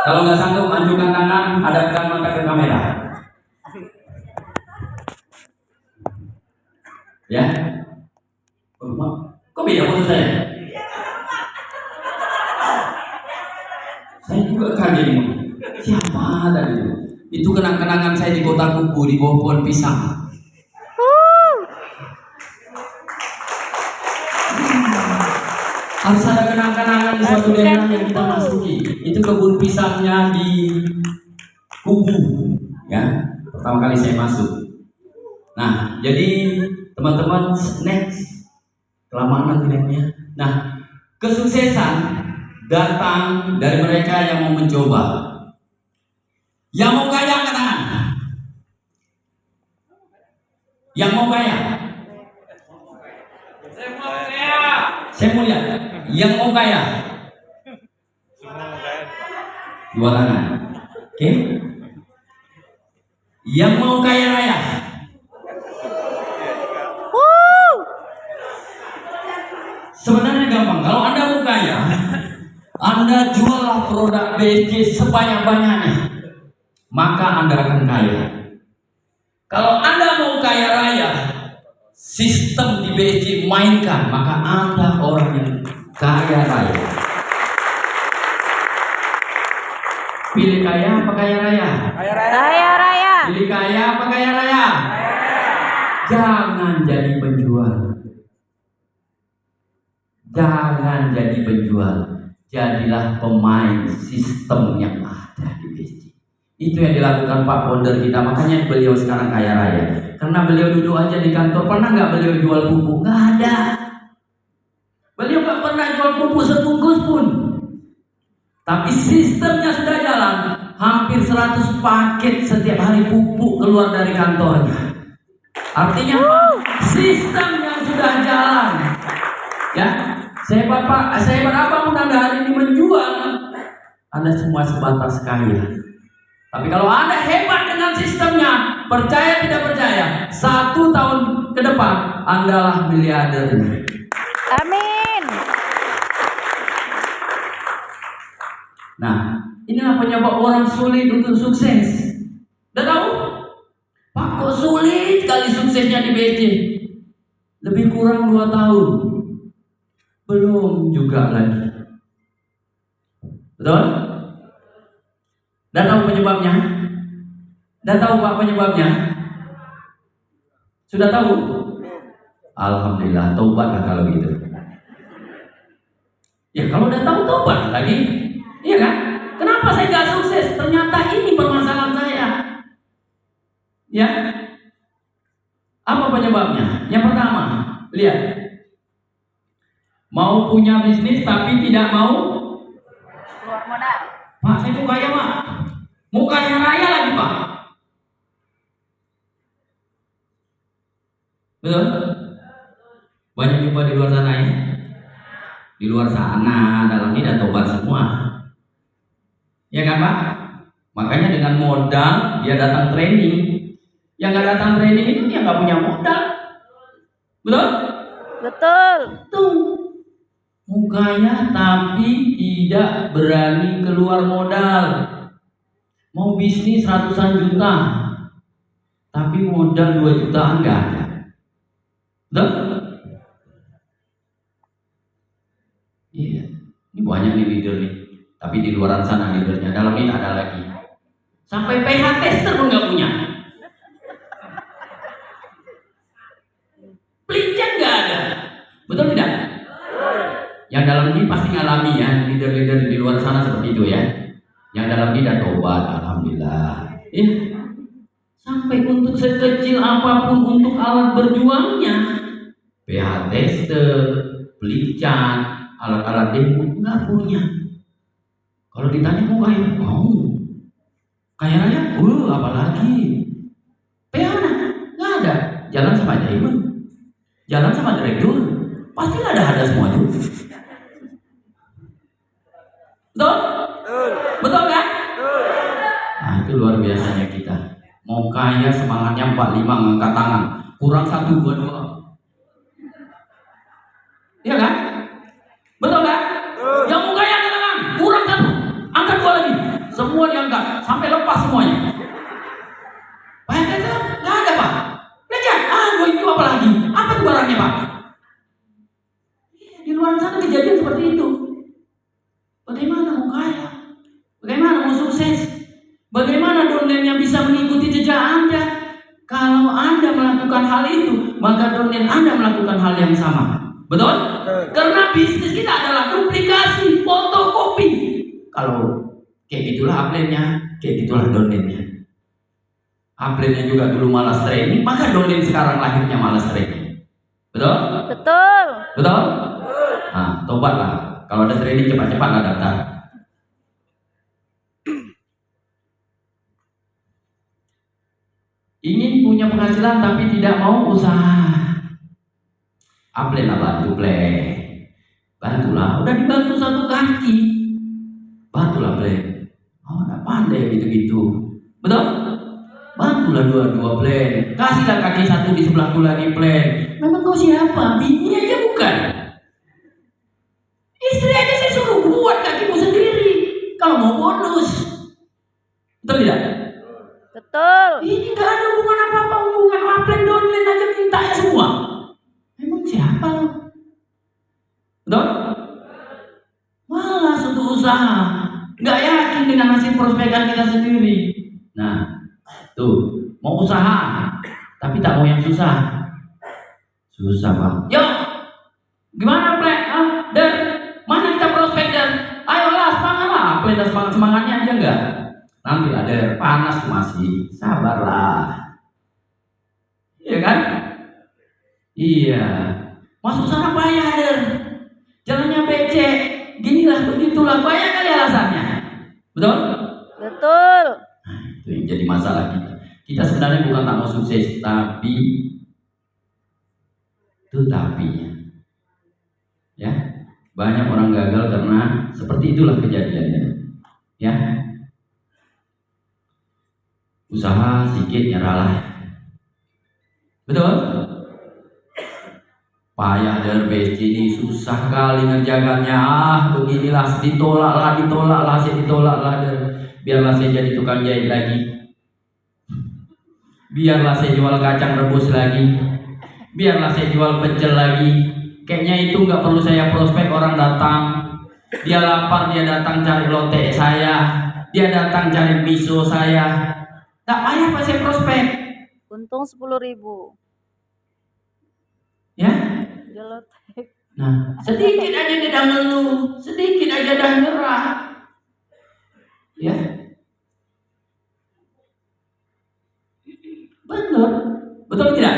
Kalau nggak sanggup, ajukan tangan, hadapkan mata ke kamera. Ya. Kok beda menurut saya? Saya juga kaget ini. Siapa tadi itu? Itu kenang-kenangan saya di Kota Kubu di bawah pohon pisang. Harus ada kenang-kenangan di suatu daerah yang kita masuki. Itu kebun pisangnya di Kubu, ya. Pertama kali saya masuk. Nah, jadi teman-teman, next kelamaan nanti namanya. Nah, kesuksesan datang dari mereka yang mau mencoba. Yang mau kaya angkat tangan. Yang mau kaya. Saya mau lihat. Yang mau kaya. Dua tangan. Oke. Yang mau kaya raya. Sebenarnya gampang. Kalau Anda mau kaya, Anda jual produk BSC sebanyak-banyaknya, maka Anda akan kaya. Kalau Anda mau kaya raya, sistem di BSC mainkan, maka Anda orang yang kaya raya. Pilih kaya apa kaya raya? Kaya raya. Pilih kaya apa kaya raya? Jangan jadi penjual. Jangan jadi penjual. Jadilah pemain sistem yang ada di BSC. Itu yang dilakukan Pak Founder kita. Makanya beliau sekarang kaya raya. Karena beliau duduk aja di kantor. Pernah nggak beliau jual pupuk? Nggak ada. Beliau nggak pernah jual pupuk sebungkus pun. Tapi sistemnya sudah jalan. Hampir 100 paket setiap hari pupuk keluar dari kantornya. Artinya sistem yang sudah jalan. Ya, saya berapa pun Anda hari ini menjual, Anda semua sebatas kaya. Tapi kalau Anda hebat dengan sistemnya, percaya tidak percaya, 1 tahun ke depan Anda lah miliarder. Amin. Nah, inilah penyebab orang sulit untuk sukses. Udah tahu? Pak, kok sulit kali suksesnya di BSC? Lebih kurang 2 tahun. Belum juga lagi. Betul? Dan tahu penyebabnya? Dan tahu Pak penyebabnya? Sudah tahu? Alhamdulillah, taubatlah kalau gitu. Ya kalau udah tahu, taubat lagi. Iya kan? Kenapa saya gak sukses? Ternyata ini permasalahan saya. Ya? Apa penyebabnya? Yang pertama, lihat. Mau punya bisnis tapi tidak mau Keluar modal. Pak, saya mau kaya Pak. Mau kaya raya lagi Pak. Betul? Banyak jumpa di luar sana ya. Di luar sana, dalam ini dan tobat semua. Ya kan Pak? Makanya dengan modal dia datang training. Yang gak datang training itu dia gak punya modal. Betul? Betul. Tuh. Mau kaya tapi tidak berani keluar modal. Mau bisnis ratusan juta tapi modal 2 jutaan nggak ada. Betul? Iya. Ini banyak nih leader nih. Tapi di luar sana leadernya, dalam ini ada lagi. Sampai PH tester pun nggak punya. Pelicin nggak ada. Betul tidak? Yang dalam ini pasti ngalami ya, leader-leader di luar sana seperti itu ya. Yang dalam ini dan tobat, alhamdulillah. Ya. Sampai untuk sekecil apapun untuk alat berjuangnya, PH tester, pelican, alat-alat demo nggak punya. Kalau ditanya mau kaya, mau. Kaya raya, apalagi. PH nggak ada. Jalan sama diamond, jalan sama direktur, pasti nggak ada semua itu. Betul? Betul kan? Nah itu luar biasanya kita. Mau kaya semangatnya 45 ngangkat tangan. Kurang 1, 2, 2. Iya kan? Betul kan? Yang mau kaya angkat tangan. Kurang 1, angkat 2 lagi. semua diangkat sampai lepas semuanya. Pak kata nggak ada Pak. Belajar, itu apa lagi? Apa tuh barangnya Pak? Di luar sana kejadian seperti itu. Bagaimana mau kaya? Bagaimana mau sukses? Bagaimana downline-nya bisa mengikuti jejak Anda? Kalau Anda melakukan hal itu, maka downline Anda melakukan hal yang sama. Betul? Karena bisnis kita adalah duplikasi, fotokopi. Kalau kayak gitulah upline-nya, kayak gitulah downline-nya. Upline-nya juga dulu malas training, maka downline sekarang lahirnya malas training. Betul? Betul. Betul? Nah, tobatlah. Kalau ada training cepat-cepatlah daftar. Ingin punya penghasilan tapi tidak mau usaha. Upline lah, bantu play. Bantulah, udah dibantu satu kaki. Bantulah play. Oh, nggak pandai gitu-gitu. Betul? Bantulah dua-dua plan. Kasihlah kaki satu di sebelahku lagi plan. Memang kau siapa? Bini aja bukan? Istri aja saya suruh buat kakimu sendiri. Kalau mau bonus. Betul tidak? Betul. Ini gak ada hubungan apa-apa. Hubungan upline downline aja mintanya semua. Memang siapa? Betul? Malas untuk usaha. Gak yakin dengan hasil prospekan kita sendiri. Nah, tuh, mau usaha, tapi tak mau yang susah. Susah Bang. Yuk, gimana Plek? Der, mana kita prospek Der? Ayolah, semangatlah. Plek dan semangatnya aja enggak? Nanti lah Der, panas masih. Sabarlah. Iya kan? Iya. Masuk sana payah Der. Jalannya becek. Ginilah, begitulah. Banyak kali alasannya. Betul? Betul. Itu yang jadi masalah kita. Kita sebenarnya bukan tak mau sukses, tapi ya, banyak orang gagal karena seperti itulah kejadiannya. Ya, usaha sedikit nyerahlah. Betul? Payah dari BSC ini susah kali ngerjakannya. Beginilah, ditolaklah, biarlah saya jadi tukang jahit lagi. Biarlah saya jual kacang rebus lagi. Biarlah saya jual pecel lagi. Kayaknya itu nggak perlu saya prospek, orang datang. Dia lapar, dia datang cari lotek saya. Dia datang cari miso saya. Tak payah pas saya prospek. Untung 10.000. Ya? Jelotek. Nah, sedikit aja dia dah ngeluh, sedikit aja dah nyerah. Ya. Betul tidak?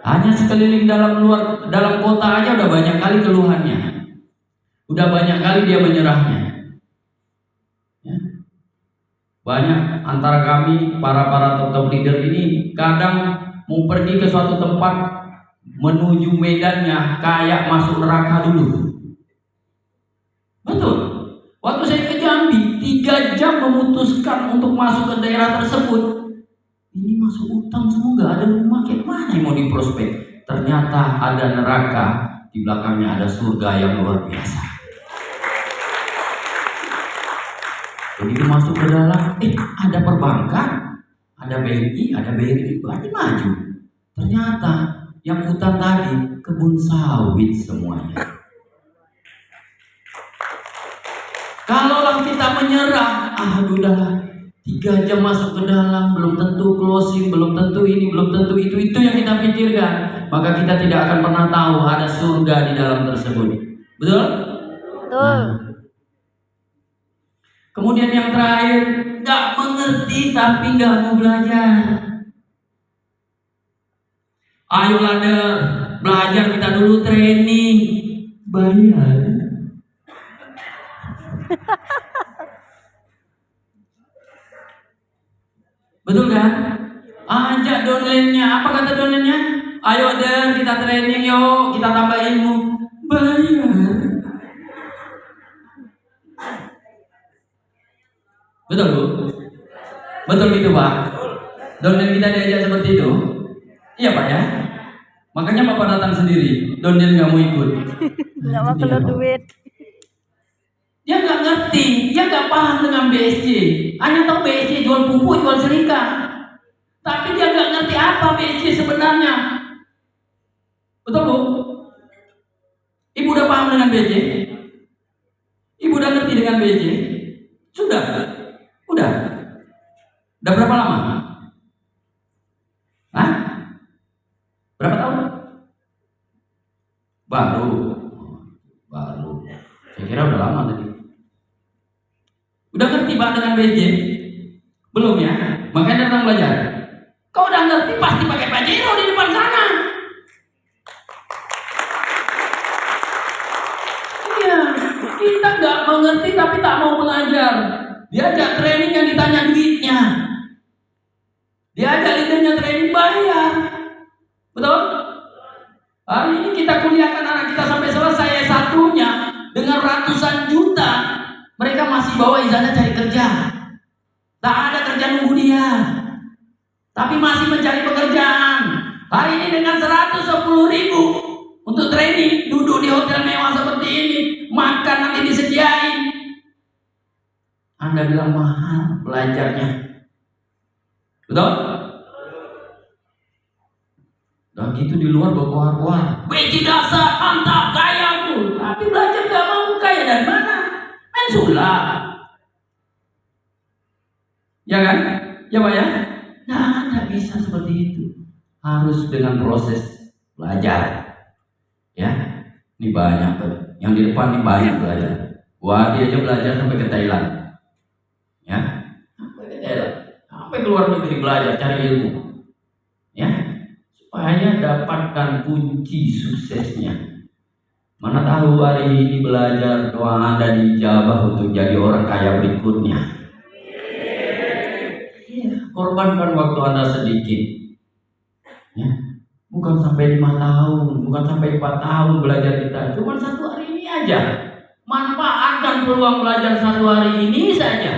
Hanya sekeliling dalam kota aja udah banyak kali keluhannya. Udah banyak kali dia menyerahnya. Ya. Banyak antara kami para top leader ini kadang mau pergi ke suatu tempat menuju medannya kayak masuk neraka dulu. Betul. Waktu saya ke Jambi 3 jam memutuskan untuk masuk ke daerah tersebut. Ini masuk hutan semua, gak ada rumah, kayak mana yang mau diprospek? Ternyata ada neraka, di belakangnya ada surga yang luar biasa. Begitu masuk ke dalam, ada perbankan, ada BNI, ada BRI, berarti maju. Ternyata yang hutan tadi kebun sawit semuanya. Kalaulah kita menyerah, udahlah. 3 jam masuk ke dalam, belum tentu closing, belum tentu ini, belum tentu itu yang kita pikirkan. Maka kita tidak akan pernah tahu ada surga di dalam tersebut. Betul? Betul. Kemudian yang terakhir, gak mengerti tapi gak mau belajar. Ayolah Der, belajar kita dulu training. Bayar. Betul kan? Ajak downline-nya. Apa kata downline-nya? Ayo Der, kita training yuk, kita tambah ilmu. Bayar. Betul Bu? Betul gitu Pak? Downline kita diajak seperti itu? Iya Pak ya? Makanya Bapak datang sendiri. Downline gak mau ikut. Nggak mau keluar duit. Dia nggak ngerti, dia nggak paham dengan BSJ. Hanya tahu BSJ jual pupuk, jual serika. Tapi dia nggak ngerti apa BSJ sebenarnya. Betul Bu? Ibu udah paham dengan BSJ? Ibu udah ngerti dengan BSJ? Sudah? Udah? Udah berapa lama? Hah? Berapa tahun? Baru. Saya kira udah lama tadi. Udah ngerti Pak dengan BSJ? Belum ya? Makanya datang belajar. Kau udah ngerti pasti pakai Pajero di depan sana. Iya, kita nggak mengerti tapi tak mau belajar. Diajak training yang ditanya duitnya. Diajak leadernya training bayar. Betul? Hari ini kita kuliahkan anak kita sampai selesai S1-nya dengan ratusan juta. Mereka masih bawa ijazah cari kerja. Tak ada kerja nunggu dia. Tapi masih mencari pekerjaan. Hari ini dengan 110.000 untuk training, duduk di hotel mewah seperti ini, makan nanti disediain. Anda bilang mahal belajarnya. Betul? Dan gitu di luar berkoar-koar. Beci dasar, mantap, kaya aku. Tapi belajar gak mau, kaya dari mana? Main sulap. Ya kan? Ya Pak ya? Nah, tidak bisa seperti itu. Harus dengan proses belajar. Ya, ini banyak tuh. Yang di depan ini banyak belajar. Wah, dia aja belajar sampai ke Thailand. Ya, sampai ke Thailand. Sampai keluar negeri belajar, cari ilmu. Ya, supaya dapatkan kunci suksesnya. Mana tahu hari ini belajar doa Anda dijabah untuk jadi orang kaya berikutnya. Korbankan waktu Anda sedikit. Ya, bukan sampai 5 tahun, bukan sampai 4 tahun belajar kita. Cuma 1 hari ini aja. Manfaatkan peluang belajar 1 hari ini saja.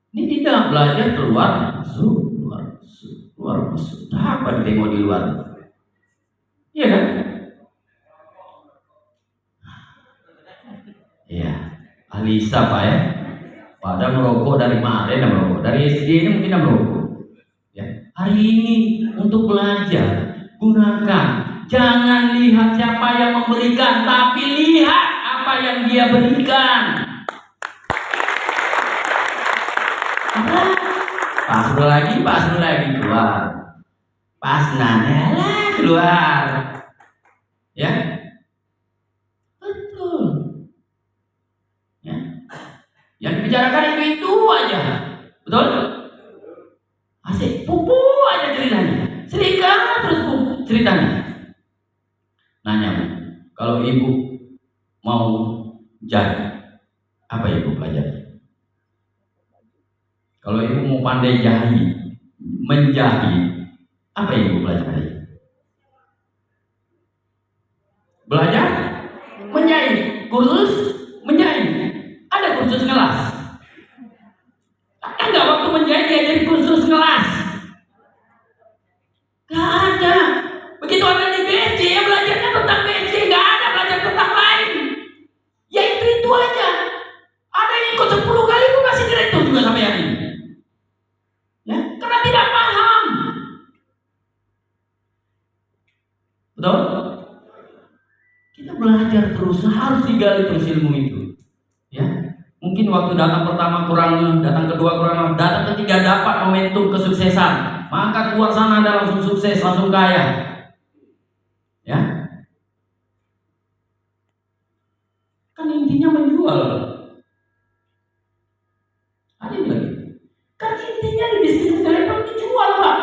Ini tidak belajar keluar masuk, keluar masuk, keluar masuk. Apa ditengok di luar? Iya kan? Iya. Alisa Pak ya. Pada merokok dari kemarin, merokok dari SD ini mungkin merokok. Ya. Hari ini untuk belajar gunakan. Jangan lihat siapa yang memberikan, tapi lihat apa yang dia berikan. Pas lagi keluar. Pas nanya keluar. Ya. Betul. Ya. Yang dibicarakan itu aja. Betul? Asik pupu aja ceritanya. Serika terus pupu ceritanya. Nanya Bu, kalau Ibu mau jahit, apa Ibu pelajari? Kalau Ibu mau pandai jahit, menjahit, apa Ibu pelajari? Belajar menjahit, kursus menjahit. Ada kursus ngelas. Ada nggak waktu menjahit diajari kursus ngelas? Nggak ada. Begitu Anda di BSJ ya belajarnya tentang BSJ, nggak ada belajar tentang lain. Ya itu aja. Ada yang ikut 10 kali pun masih direktur juga sampai hari ini. Ya, karena tidak paham. Betul? Kita belajar terus, harus digali terus ilmu itu. Ya, mungkin waktu datang pertama kurang, datang kedua kurang, datang ketiga dapat momentum kesuksesan, maka keluar sana Anda langsung sukses, langsung kaya. Ya, kan intinya menjual. Ada yang lagi. Kan intinya di bisnis telepon dijual Pak.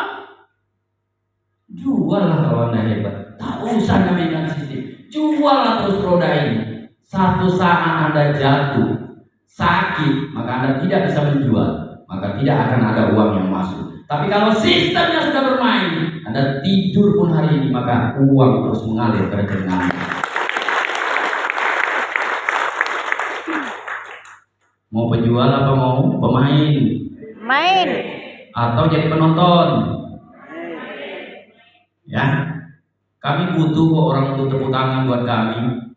Jual lah kalau Anda hebat. Tak usah namanya sistem. Jual lah terus roda ini. Satu saat Anda jatuh, sakit, maka Anda tidak bisa menjual, maka tidak akan ada uang yang masuk. Tapi kalau sistemnya sudah bermain, Anda tidur pun hari ini, maka uang terus mengalir ke rekening Anda. Mau penjual apa mau pemain? Main. Atau jadi penonton? Ya, kami butuh kok orang untuk tepuk tangan buat kami.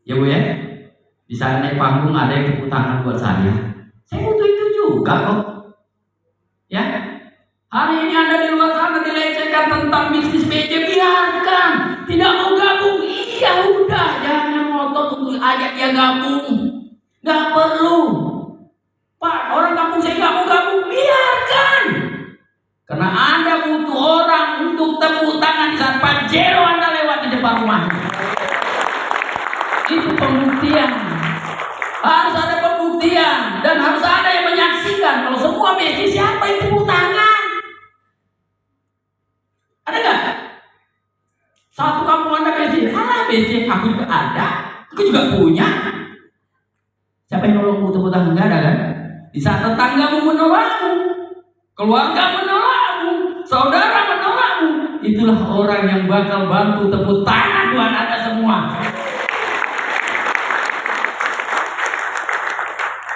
Ya Bu ya, di sana naik panggung ada yang tepuk tangan buat saya butuh itu juga kok. Ya, hari ini Anda di luar sana dilecehkan tentang bisnis PJ, biarkan. Tidak mau gabung, iya udah, jangan ngotot untuk ajak dia gabung. Gak perlu. Pak, orang kampung saya gak mau gabung, biarkan. Karena Anda butuh orang untuk tepuk tangan di saat Pajero Anda lewat di depan rumahnya. Itu pembuktian. Harus ada pembuktian dan harus ada yang menyaksikan. Kalau semua BC, siapa yang tepuk tangan? Ada nggak? Satu kampung Anda BC, salah BC, aku juga ada, aku juga punya. Siapa yang nolongmu tepuk tangan? Nggak ada kan? Di saat tetanggamu menolakmu, keluarga menolakmu, saudara menolakmu, itulah orang yang bakal bantu tepuk tangan buat Anda semua.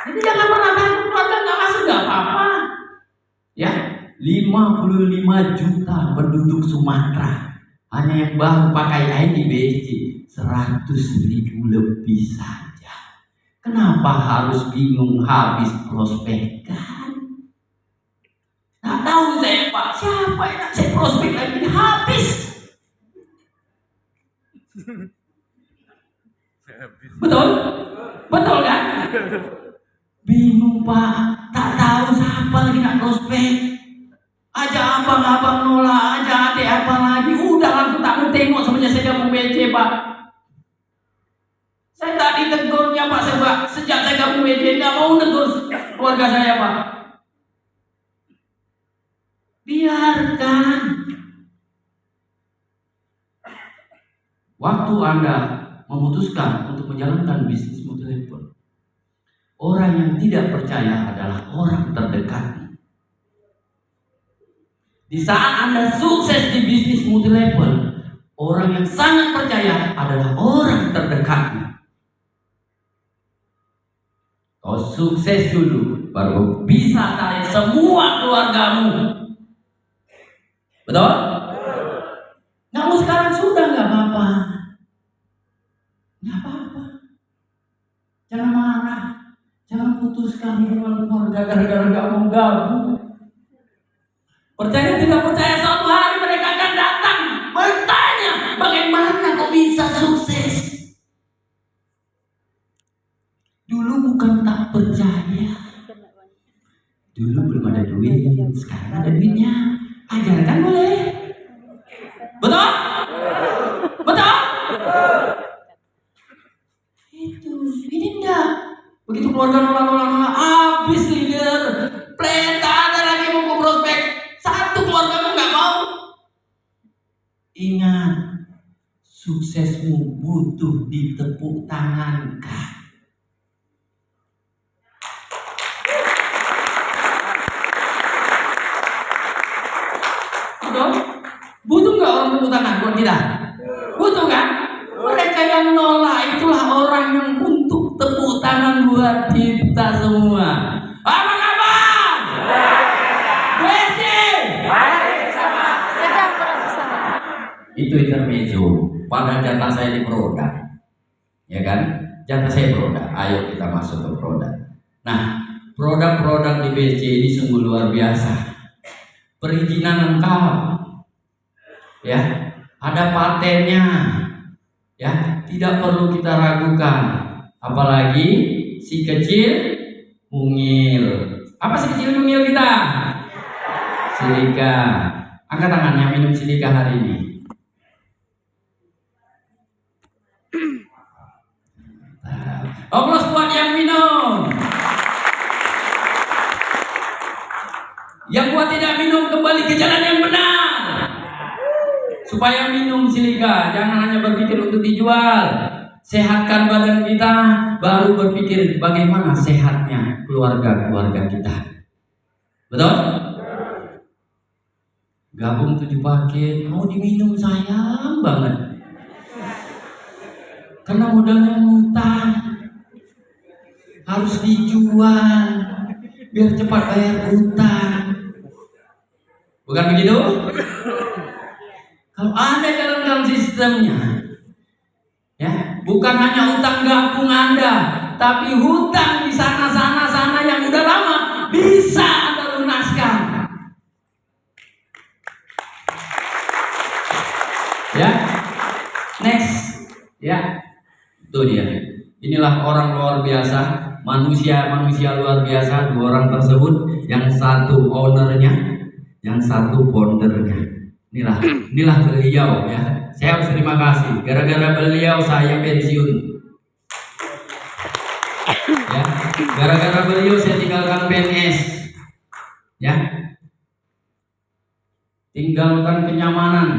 Jadi jangan pernah takut, keluarga nggak masuk nggak apa-apa. Ya, 55 juta penduduk Sumatera, hanya yang baru pakai IDBC 100.000 lebih saja. Kenapa harus bingung habis prospekan? Nah tahu saya Pak, siapa yang nak saya prospek lagi habis? Betul? Betul kan? Bingung Pak, tak tahu siapa lagi nak prospek. Aja abang-abang nolak, aja adik apa lagi. Udah langsung tak mau tengok semenjak saya gabung BC Pak. Saya tak ditegurnya Pak sebab sejak saya gabung BC nggak mau negur keluarga saya Pak. Biarkan. Waktu Anda memutuskan untuk menjalankan bisnis multilevel, orang yang tidak percaya adalah orang terdekat. Di saat Anda sukses di bisnis multilevel, orang yang sangat percaya adalah orang terdekatnya. Kau sukses dulu, baru bisa tarik semua keluargamu. Betul? Kamu sekarang sudah nggak apa-apa. Nggak apa-apa. Jangan marah. Jangan putuskan hubungan keluarga gara-gara nggak mau gabung. Percaya tidak percaya, suatu hari mereka akan datang bertanya, bagaimana kau bisa sukses? Dulu bukan tak percaya. Dulu belum ada duit, sekarang ada duitnya. Ajarkan boleh. Betul? Betul? Itu, ini enggak. Begitu keluarga nolak, habis leader. Plan tak ada lagi mau prospek. Satu keluarga mu nggak mau. Ingat, suksesmu butuh ditepuk tangankan. Betul? Butuh nggak orang tepuk tangan buat kita? Butuh kan? Mereka yang nolak itulah orang yang untuk tepuk tangan buat kita semua. Apa kabar? BC. Itu intermezzo. Pada jatah saya di produk, ya kan? Jatah saya produk. Ayo kita masuk ke produk. Nah, produk-produk di BC ini sungguh luar biasa. Perizinan lengkap, ya. Ada patennya. Ya, tidak perlu kita ragukan. Apalagi si kecil mungil. Apa si kecil mungil kita? Silika. Angkat tangan yang minum silika hari ini. Aplaus buat yang minum. Yang buat tidak minum kembali ke jalan yang benar. Supaya minum silika, jangan hanya berpikir untuk dijual. Sehatkan badan kita, baru berpikir bagaimana sehatnya keluarga-keluarga kita. Betul? Gabung 7 paket, mau diminum sayang banget. Karena modalnya ngutang, harus dijual biar cepat bayar utang. Bukan begitu? Kalau Anda jalankan sistemnya, ya, Bukan hanya hutang gabung Anda, tapi hutang di sana yang udah lama bisa Anda lunaskan. Ya, next, ya, itu dia. Inilah orang luar biasa, manusia luar biasa. Dua orang tersebut, yang satu ownernya, yang satu foundernya. Inilah beliau ya. Saya harus terima kasih. Gara-gara beliau saya pensiun. Ya, gara-gara beliau saya tinggalkan PNS. Ya, tinggalkan kenyamanan.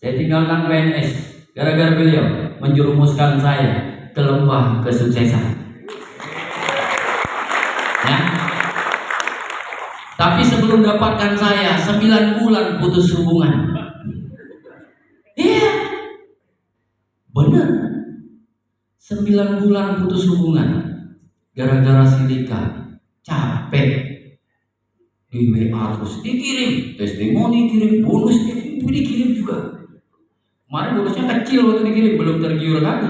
Saya tinggalkan PNS. Gara-gara beliau menjerumuskan saya ke lembah kesuksesan. Ya. Tapi sebelum dapatkan saya 9 bulan putus hubungan. Iya, benar. 9 bulan putus hubungan gara-gara silika. Capek di WA terus dikirim testimoni, dikirim bonus, dikirim juga. Kemarin bonusnya kecil waktu dikirim, belum tergiur lagi.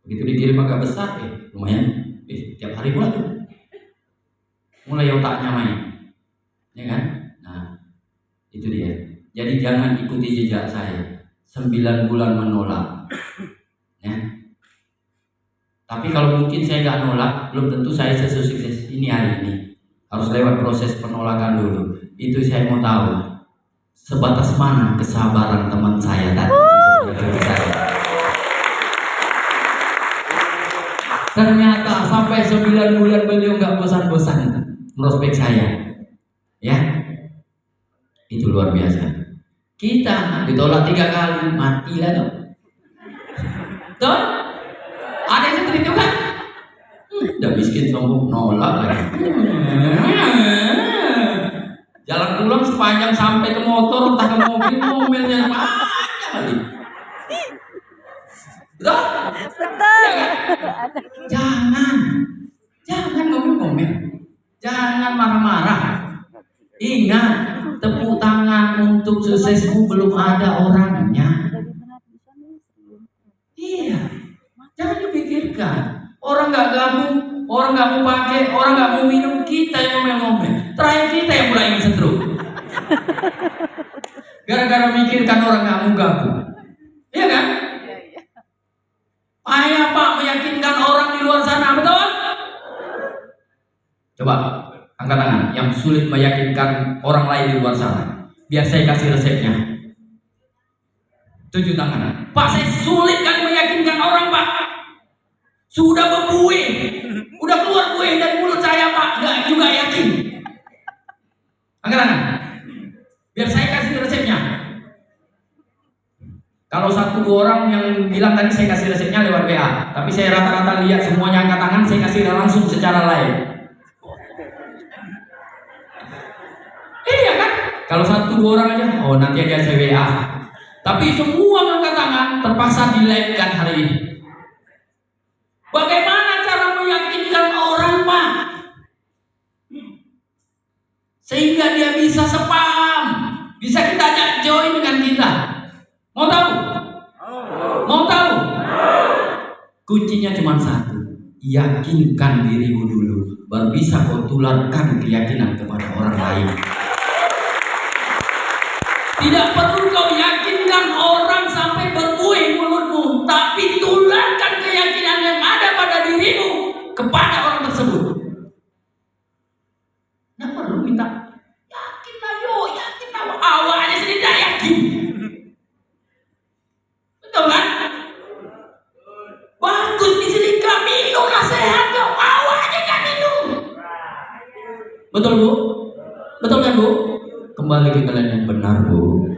Begitu dikirim agak besar, lumayan. Tiap hari pula tuh. Mulai otaknya main, ya kan? Nah, itu dia. Jadi jangan ikuti jejak saya. 9 bulan menolak, ya. Tapi kalau mungkin saya nggak nolak, belum tentu saya sesukses ini hari ini. Harus lewat proses penolakan dulu. Itu saya mau tahu sebatas mana kesabaran teman saya tadi. Ternyata sampai 9 bulan beliau nggak bosan-bosan prospek saya, ya, itu luar biasa. Kita ditolak 3 kali, mati lah dong. Tuh, ada yang seperti itu kan? Udah miskin sombong nolak lagi. Jalan pulang sepanjang sampai ke motor, entah ke mobilnya banyak kali. Betul? Ya kan? Jangan ngomel-ngomel. Jangan marah-marah. Ingat, tepuk tangan untuk suksesmu belum ada orangnya. Iya, jangan dipikirkan. Orang nggak gabung, orang nggak mau pakai, orang nggak mau minum, kita yang ngomel-ngomel. Terakhir kita yang mulai ingin setrum. Gara-gara mikirkan orang nggak mau gabung, iya kan? Ayo Pak meyakinkan orang di luar sana, betul? Coba angkat tangan yang sulit meyakinkan orang lain di luar sana. Biar saya kasih resepnya. 7 tangan. Pak, saya sulit kali meyakinkan orang, Pak. Sudah berbuih, udah keluar buih dari mulut saya, Pak. Nggak juga yakin. Angkat tangan. Biar saya kasih resepnya. Kalau 1-2 orang yang bilang tadi saya kasih resepnya lewat WA, tapi saya rata-rata lihat semuanya angkat tangan, saya kasih langsung secara live. Iya kan? Kalau 1-2 orang aja, oh nanti aja saya WA. Tapi semua angkat tangan terpaksa di live kan hari ini. Bagaimana cara meyakinkan orang, Pak? Sehingga dia bisa sepaham, bisa kita ajak join dengan kita. Mau tahu? Mau tahu? Kuncinya cuma satu. Yakinkan dirimu dulu, baru bisa kau tularkan keyakinan kepada orang lain. Tidak perlu kau yakinkan orang sampai berbuih mulutmu, tapi tularkan keyakinan yang ada pada dirimu kepada orang tersebut. Nggak perlu minta yakin lah yo, yakin lah, awalnya sendiri tidak yakin. Betul kan? Bagus di sini kami minum nasihat kau, awalnya nggak minum. Betul Bu? Betul kan Bu? Kembali ke kalian yang benar Bu.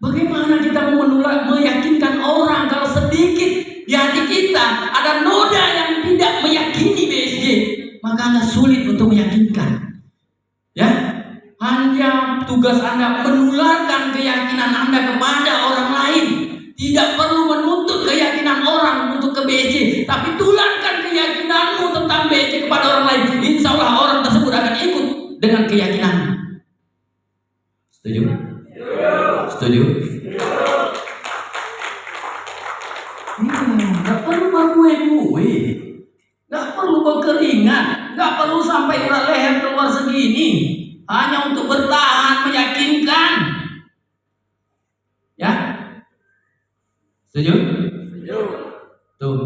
Bagaimana kita mau meyakinkan orang kalau sedikit di hati kita ada noda yang tidak meyakini BSG, maka Anda sulit untuk meyakinkan. Ya, hanya tugas Anda menularkan keyakinan Anda kepada orang lain. Tidak perlu menuntut keyakinan orang untuk ke BSG, tapi tularkan keyakinanmu tentang BSG kepada orang lain. Insya Allah orang tersebut akan ikut dengan keyakinanmu. Setuju? Nggak perlu berkue-kue, nggak perlu berkeringat, nggak perlu sampai urat leher keluar segini, hanya untuk bertahan meyakinkan. Ya, setuju? Tuh,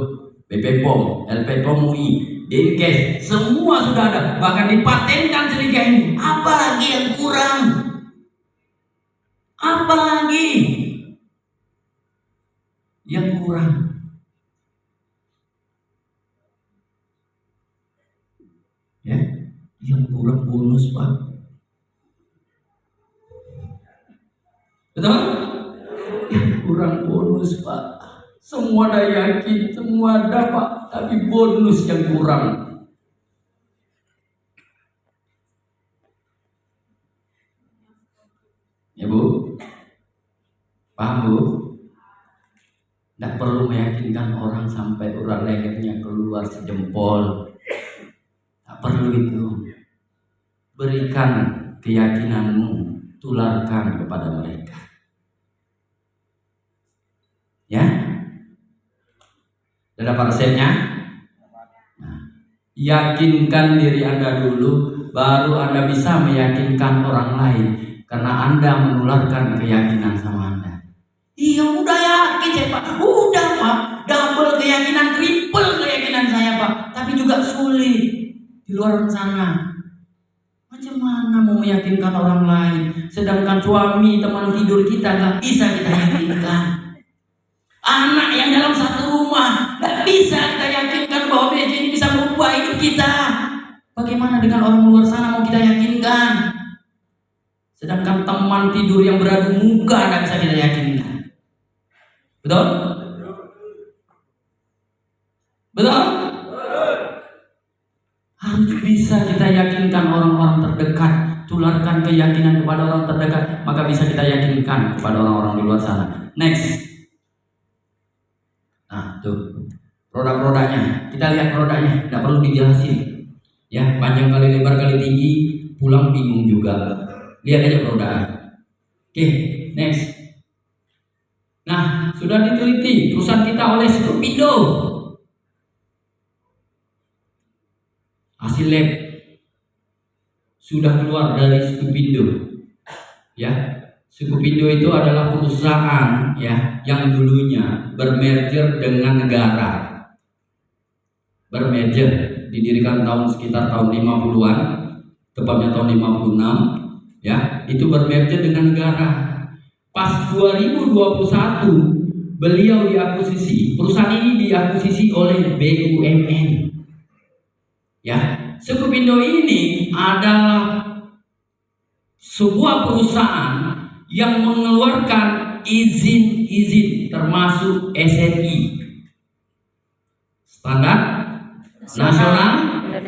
BP POM, LP POM UI, Dinkes, semua sudah ada, bahkan dipatenkan Selika ini. Apa lagi yang kurang? Apa lagi yang kurang? Ya, yang kurang bonus, Pak. Betul? Yang kurang bonus, Pak. Semua dah yakin, semua dapat, tapi bonus yang kurang. Ya Bu, paham Bu? Tidak perlu meyakinkan orang sampai urat lehernya keluar sejempol. Tak perlu itu. Berikan keyakinanmu, tularkan kepada mereka. Ya? Sudah dapat resepnya? Nah, yakinkan diri Anda dulu, baru Anda bisa meyakinkan orang lain. Karena Anda menularkan keyakinan sama Anda. Iya, udah yakin saya Pak. Udah Pak, double keyakinan, triple keyakinan saya Pak. Tapi juga sulit di luar sana. Macam mana mau meyakinkan orang lain? Sedangkan suami, teman tidur kita nggak bisa kita yakinkan. Anak yang dalam satu rumah nggak bisa kita yakinkan bahwa BJ ini bisa merubah hidup kita. Bagaimana dengan orang luar sana mau kita yakinkan? Sedangkan teman tidur yang beradu muka nggak bisa kita yakinkan. Betul? Betul? Harus bisa kita yakinkan orang-orang terdekat. Tularkan keyakinan kepada orang terdekat, maka bisa kita yakinkan kepada orang-orang di luar sana. Next. Nah, tuh produk-produknya, kita lihat produknya, tidak perlu dijelasin. Ya, panjang kali lebar kali tinggi, pulang bingung juga. Lihat aja produknya. Oke, next. Nah, sudah diteliti perusahaan kita oleh Skupindo. Hasil lab sudah keluar dari Skupindo. Ya. Skupindo itu adalah perusahaan ya yang dulunya bermerger dengan negara. Bermerger, didirikan sekitar tahun 50-an, tepatnya tahun 56 ya, itu bermerger dengan negara. Pas 2021 beliau diakuisisi, perusahaan ini diakuisisi oleh BUMN. Ya, Skupindo ini adalah sebuah perusahaan yang mengeluarkan izin-izin termasuk SNI, Standar Nasional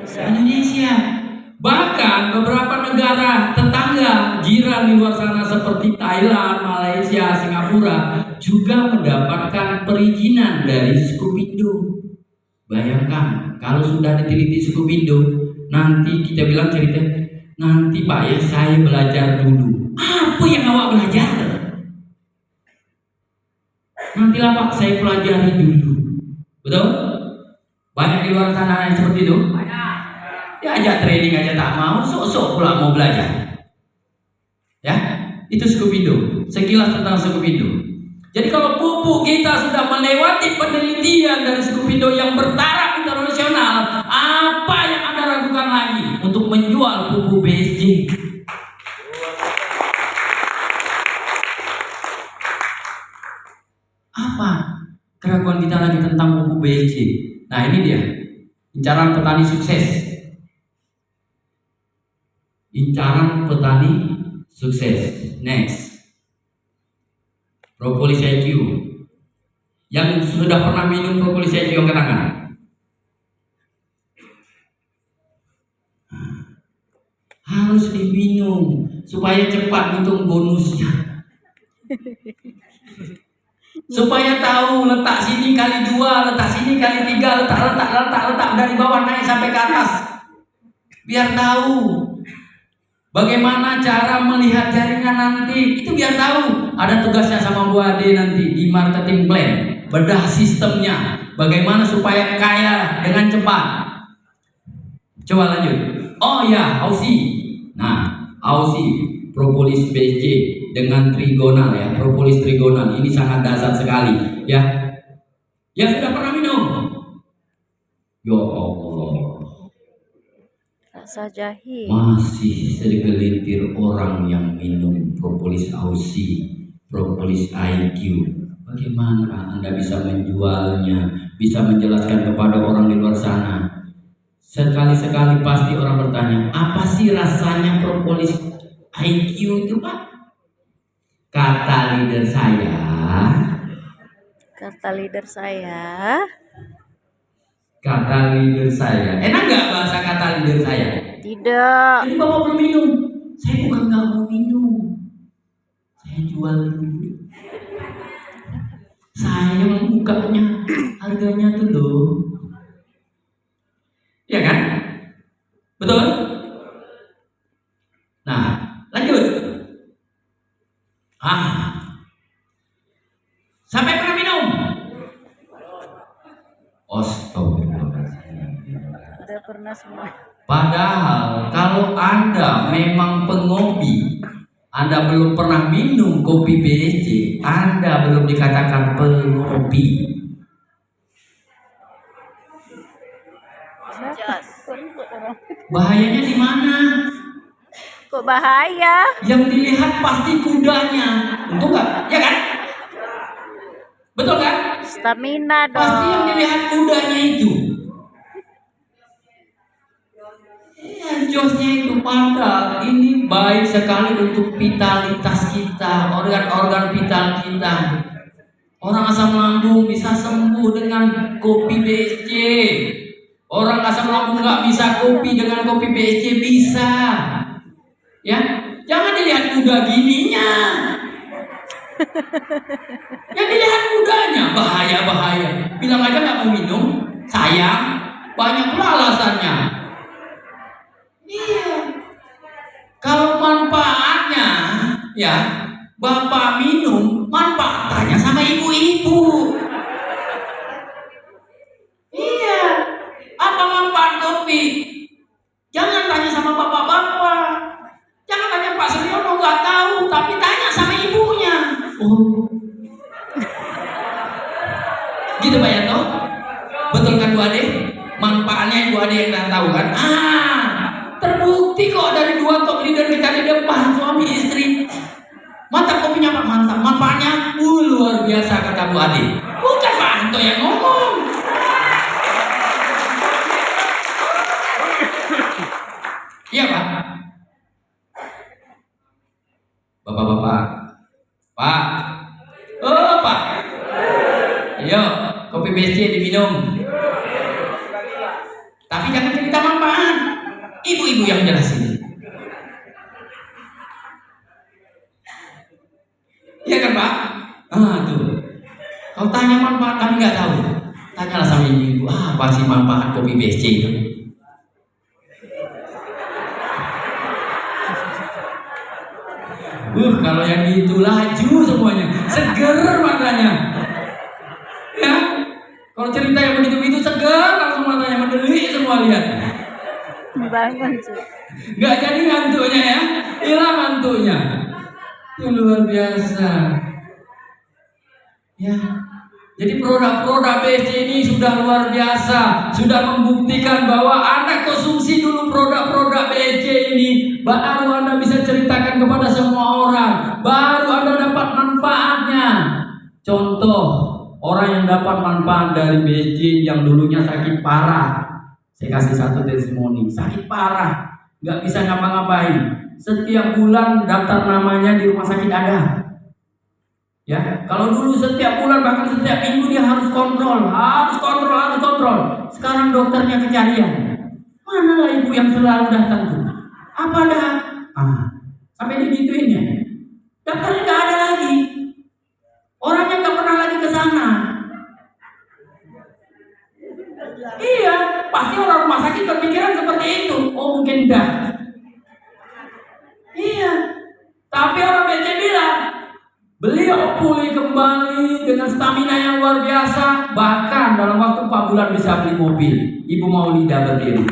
Indonesia. Bahkan beberapa negara tetangga jiran di luar sana seperti Thailand, Malaysia, Singapura juga mendapatkan perizinan dari Skupindo. Bayangkan kalau sudah diteliti Skupindo, nanti kita bilang cerita, nanti Pak ya saya belajar dulu. Apa yang awak belajar? Nantilah Pak saya pelajari dulu. Betul? Banyak di luar sana yang seperti itu. Diajak training aja tak mau, sok-sok pula mau belajar. Ya, itu Skupindo. Sekilas tentang Skupindo. Jadi kalau pupuk kita sudah melewati penelitian dari Skupindo yang bertaraf internasional, apa yang Anda ragukan lagi untuk menjual pupuk BSJ? Apa keraguan kita lagi tentang pupuk BSJ? Nah ini dia, incaran petani sukses. Incaran petani sukses. Next, Propolis IQ. Yang sudah pernah minum Propolis IQ angkat tangan. Harus diminum supaya cepat hitung bonusnya. Supaya tahu letak sini kali 2, letak sini kali 3, letak dari bawah naik sampai ke atas. Biar tahu Bagaimana cara melihat jaringan nanti? Itu biar tahu. Ada tugasnya sama Bu Ade nanti di marketing plan. Bedah sistemnya. Bagaimana supaya kaya dengan cepat. Coba lanjut. Oh ya, Aussie. Nah, Aussie propolis BC dengan trigonal ya. Propolis trigonal ini sangat dasar sekali ya. Yang sudah pernah minum? Ya Allah. Rasa jahe. Masih segelintir orang yang minum propolis Aussie, propolis IQ. Bagaimana Anda bisa menjualnya, bisa menjelaskan kepada orang di luar sana? Sekali-sekali pasti orang bertanya, apa sih rasanya propolis IQ itu Pak? Kata leader saya. Kata leader saya. Kata leader saya. Enak nggak bahasa kata leader saya? Tidak. Jadi Bapak belum minum. Saya bukan nggak mau minum. Saya jual dulu. Saya bukanya harganya tuh loh. Ya kan? Betul? Nah, lanjut. Sampai pernah minum? Astagfirullahaladzim. Udah pernah semua. Padahal kalau Anda memang pengopi, Anda belum pernah minum kopi BSC, Anda belum dikatakan pengopi. Bahayanya di mana? Kok bahaya? Yang dilihat pasti kudanya, betul nggak? Ya kan? Betul kan? Stamina dong. Pasti yang dilihat kudanya itu. Josnya itu padahal ini baik sekali untuk vitalitas kita, organ-organ vital kita. Orang asam lambung bisa sembuh dengan kopi BSC. Orang asam lambung nggak bisa kopi dengan kopi BSC bisa. Ya, jangan dilihat kuda gininya. Yang dilihat kudanya bahaya. Bilang aja nggak mau minum, sayang. Banyak pula alasannya. Iya. Kalau manfaatnya, ya, Bapak minum, manfaatnya sama ibu-ibu. Iya. Apa manfaat kopi? Jangan tanya sama bapak-bapak. Jangan tanya Pak Suryono, nggak tahu, tapi tanya sama ibunya. Oh. Gitu Pak Yanto? Betul kan Bu Ade? Manfaatnya Ibu Ade yang tahu kan? Terbukti kok dari 2 top leader kita di depan, suami istri. Mantap kopinya Pak, mantap. Manfaatnya luar biasa kata Bu Ade. Bukan Pak Anto yang ngomong. Iya Pak. Bapak-bapak. Pak. Oh Pak. Ayo, kopi BSC diminum. Tapi jangan cerita manfaat. Ibu-ibu yang jelasin. Iya kan Pak? Tuh. Kau tanya manfaat kami nggak tahu. Tanyalah sama ibu. Apa sih manfaat kopi BSC itu? Kalau yang itu laju semuanya, seger matanya. Ya, kalau cerita yang begitu-begitu seger, langsung matanya mendelik semua lihat. Bangun sih. Nggak jadi ngantuknya ya, hilang ngantuknya. Itu luar biasa. Ya, jadi produk-produk BSC ini sudah luar biasa, sudah membuktikan bahwa Anda konsumsi dulu produk-produk BSC ini, baru Anda bisa ceritakan kepada semua orang, baru Anda dapat manfaatnya. Contoh, orang yang dapat manfaat dari BSC yang dulunya sakit parah, saya kasih satu testimoni, sakit parah, nggak bisa ngapa-ngapain, setiap bulan daftar namanya di rumah sakit ada. Ya, kalau dulu setiap bulan bahkan setiap minggu dia harus kontrol. Sekarang dokternya kecarian. Manalah ibu yang selalu datang tuh? Apa dah? Sampai digituin ya. Dokternya nggak ada lagi. Orangnya nggak pernah lagi ke sana. Iya, pasti orang rumah sakit berpikiran seperti itu. Oh mungkin dah. Tapi orang BC bilang beliau pulih kembali dengan stamina yang luar biasa. Bahkan dalam waktu 4 bulan bisa beli mobil. Ibu Maulida berdiri.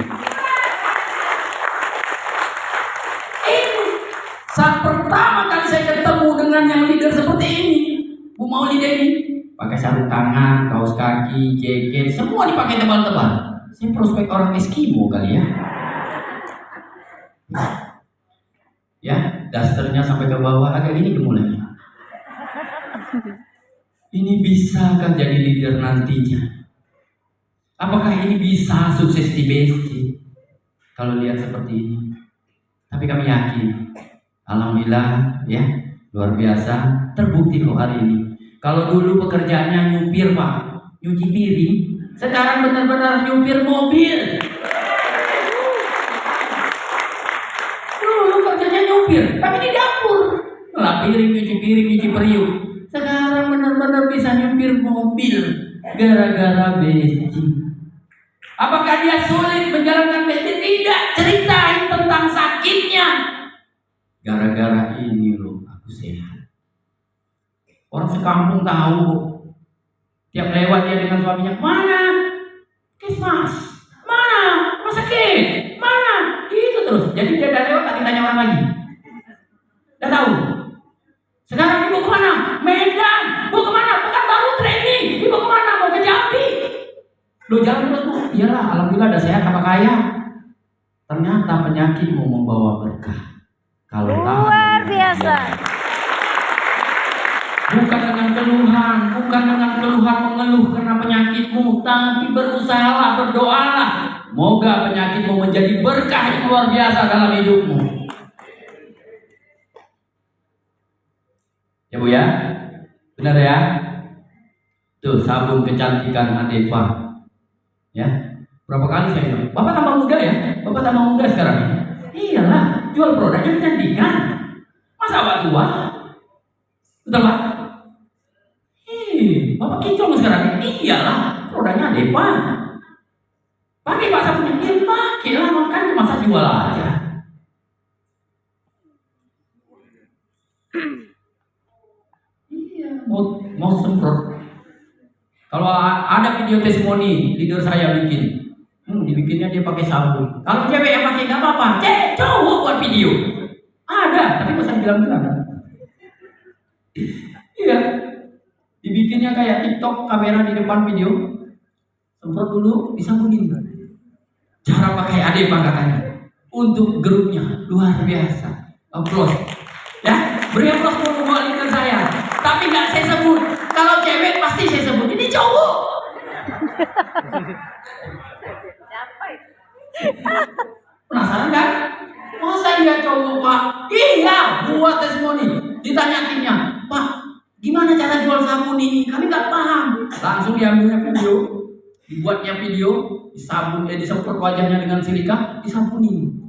Saat pertama kali saya ketemu dengan yang leader seperti ini, Bu Maulida ini pakai sarung tangan, kaos kaki, jaket, semua dipakai tebal-tebal. Saya prospek orang Eskimo kali ya. Ya, dasternya sampai ke bawah agak gini gemulai. Ini bisakah jadi leader nantinya? Apakah ini bisa sukses di BSC? Kalau lihat seperti ini. Tapi kami yakin, alhamdulillah ya, luar biasa, terbukti kok hari ini. Kalau dulu pekerjaannya nyupir Pak, nyuci piring, sekarang benar-benar nyupir mobil. Dulu kerjanya nyupir, tapi di dapur, ngelap piring, nyuci piring, nyuci periuk. Sekarang benar-benar bisa nyupir mobil, gara-gara BSC. Apakah dia sulit menjalankan BSC? Tidak, ceritain tentang sakitnya. Gara-gara ini loh, aku sehat. Orang sekampung tahu, tiap lewat dia dengan suaminya, mana? Kesmas, mana? Rumah sakit, mana? Itu terus. Jadi dia dah lewat, tadi tanya orang lagi. Dah tahu. Sekarang ibu kemana? Medan. Ibu kemana? Bukan baru training. Ibu kemana? Mau ke Jambi. Lo jalan terus Bu. Iyalah, alhamdulillah ada sehat apa kaya. Ternyata penyakitmu membawa berkah. Kalau Luar biasa. Bukan dengan keluhan mengeluh karena penyakitmu, tapi berusahalah, berdoalah. Moga penyakitmu menjadi berkah yang luar biasa dalam hidupmu. Ya Bu ya, benar ya. Tuh sabun kecantikan Adepa. Ya, berapa kali saya bilang, Bapak tambah muda ya, Bapak tambah muda sekarang ya. Iyalah, jual produknya kecantikan. Masa Bapak tua? Betul Pak? Bapak kinclong sekarang. Iyalah, produknya Adepa. Pakai Pak sabunnya, ya pakailah, makan masa jual aja. Iya, mau semprot. Kalau ada video testimoni leader saya bikin, dibikinnya dia pakai sabun. Kalau cewek yang pakai nggak apa-apa, cowok buat video. Ada, tapi masa bilang-bilang. Iya, dibikinnya kayak TikTok, kamera di depan video, semprot dulu, disabunin. Cara pakai Adepa katanya, untuk grupnya luar biasa. Applause, ya, beri applause buat leader saya. Tapi nggak saya sebut. Kalau cewek pasti saya sebut. Ini cowok. Penasaran kan? Masa dia cowok Pak? Iya, buat testimoni. Ditanya timnya, Pak, gimana cara jual sabun ini? Kami nggak paham. Langsung diambilnya video, dibuatnya video, disabun, disemprot wajahnya dengan silika, disabunin.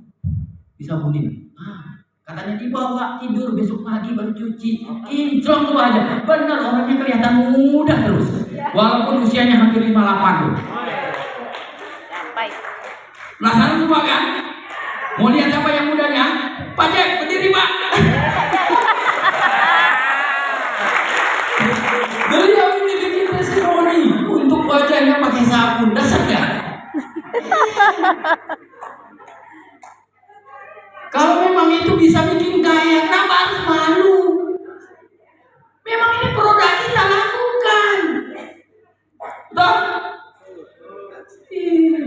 Katanya dibawa tidur, besok pagi baru cuci. Kinclong tuh aja. Bener, orangnya kelihatan muda terus. Walaupun usianya hampir 58 tuh. Sampai. Penasaran semua kan? Mau lihat siapa yang mudanya? Pak Jack, berdiri Pak. Beliau ini bikin testimoni untuk wajahnya pakai sabun. Dasar gak? Kalau memang itu bisa bikin kaya, kenapa harus malu? Memang ini produk kita lakukan. Betul? Iya.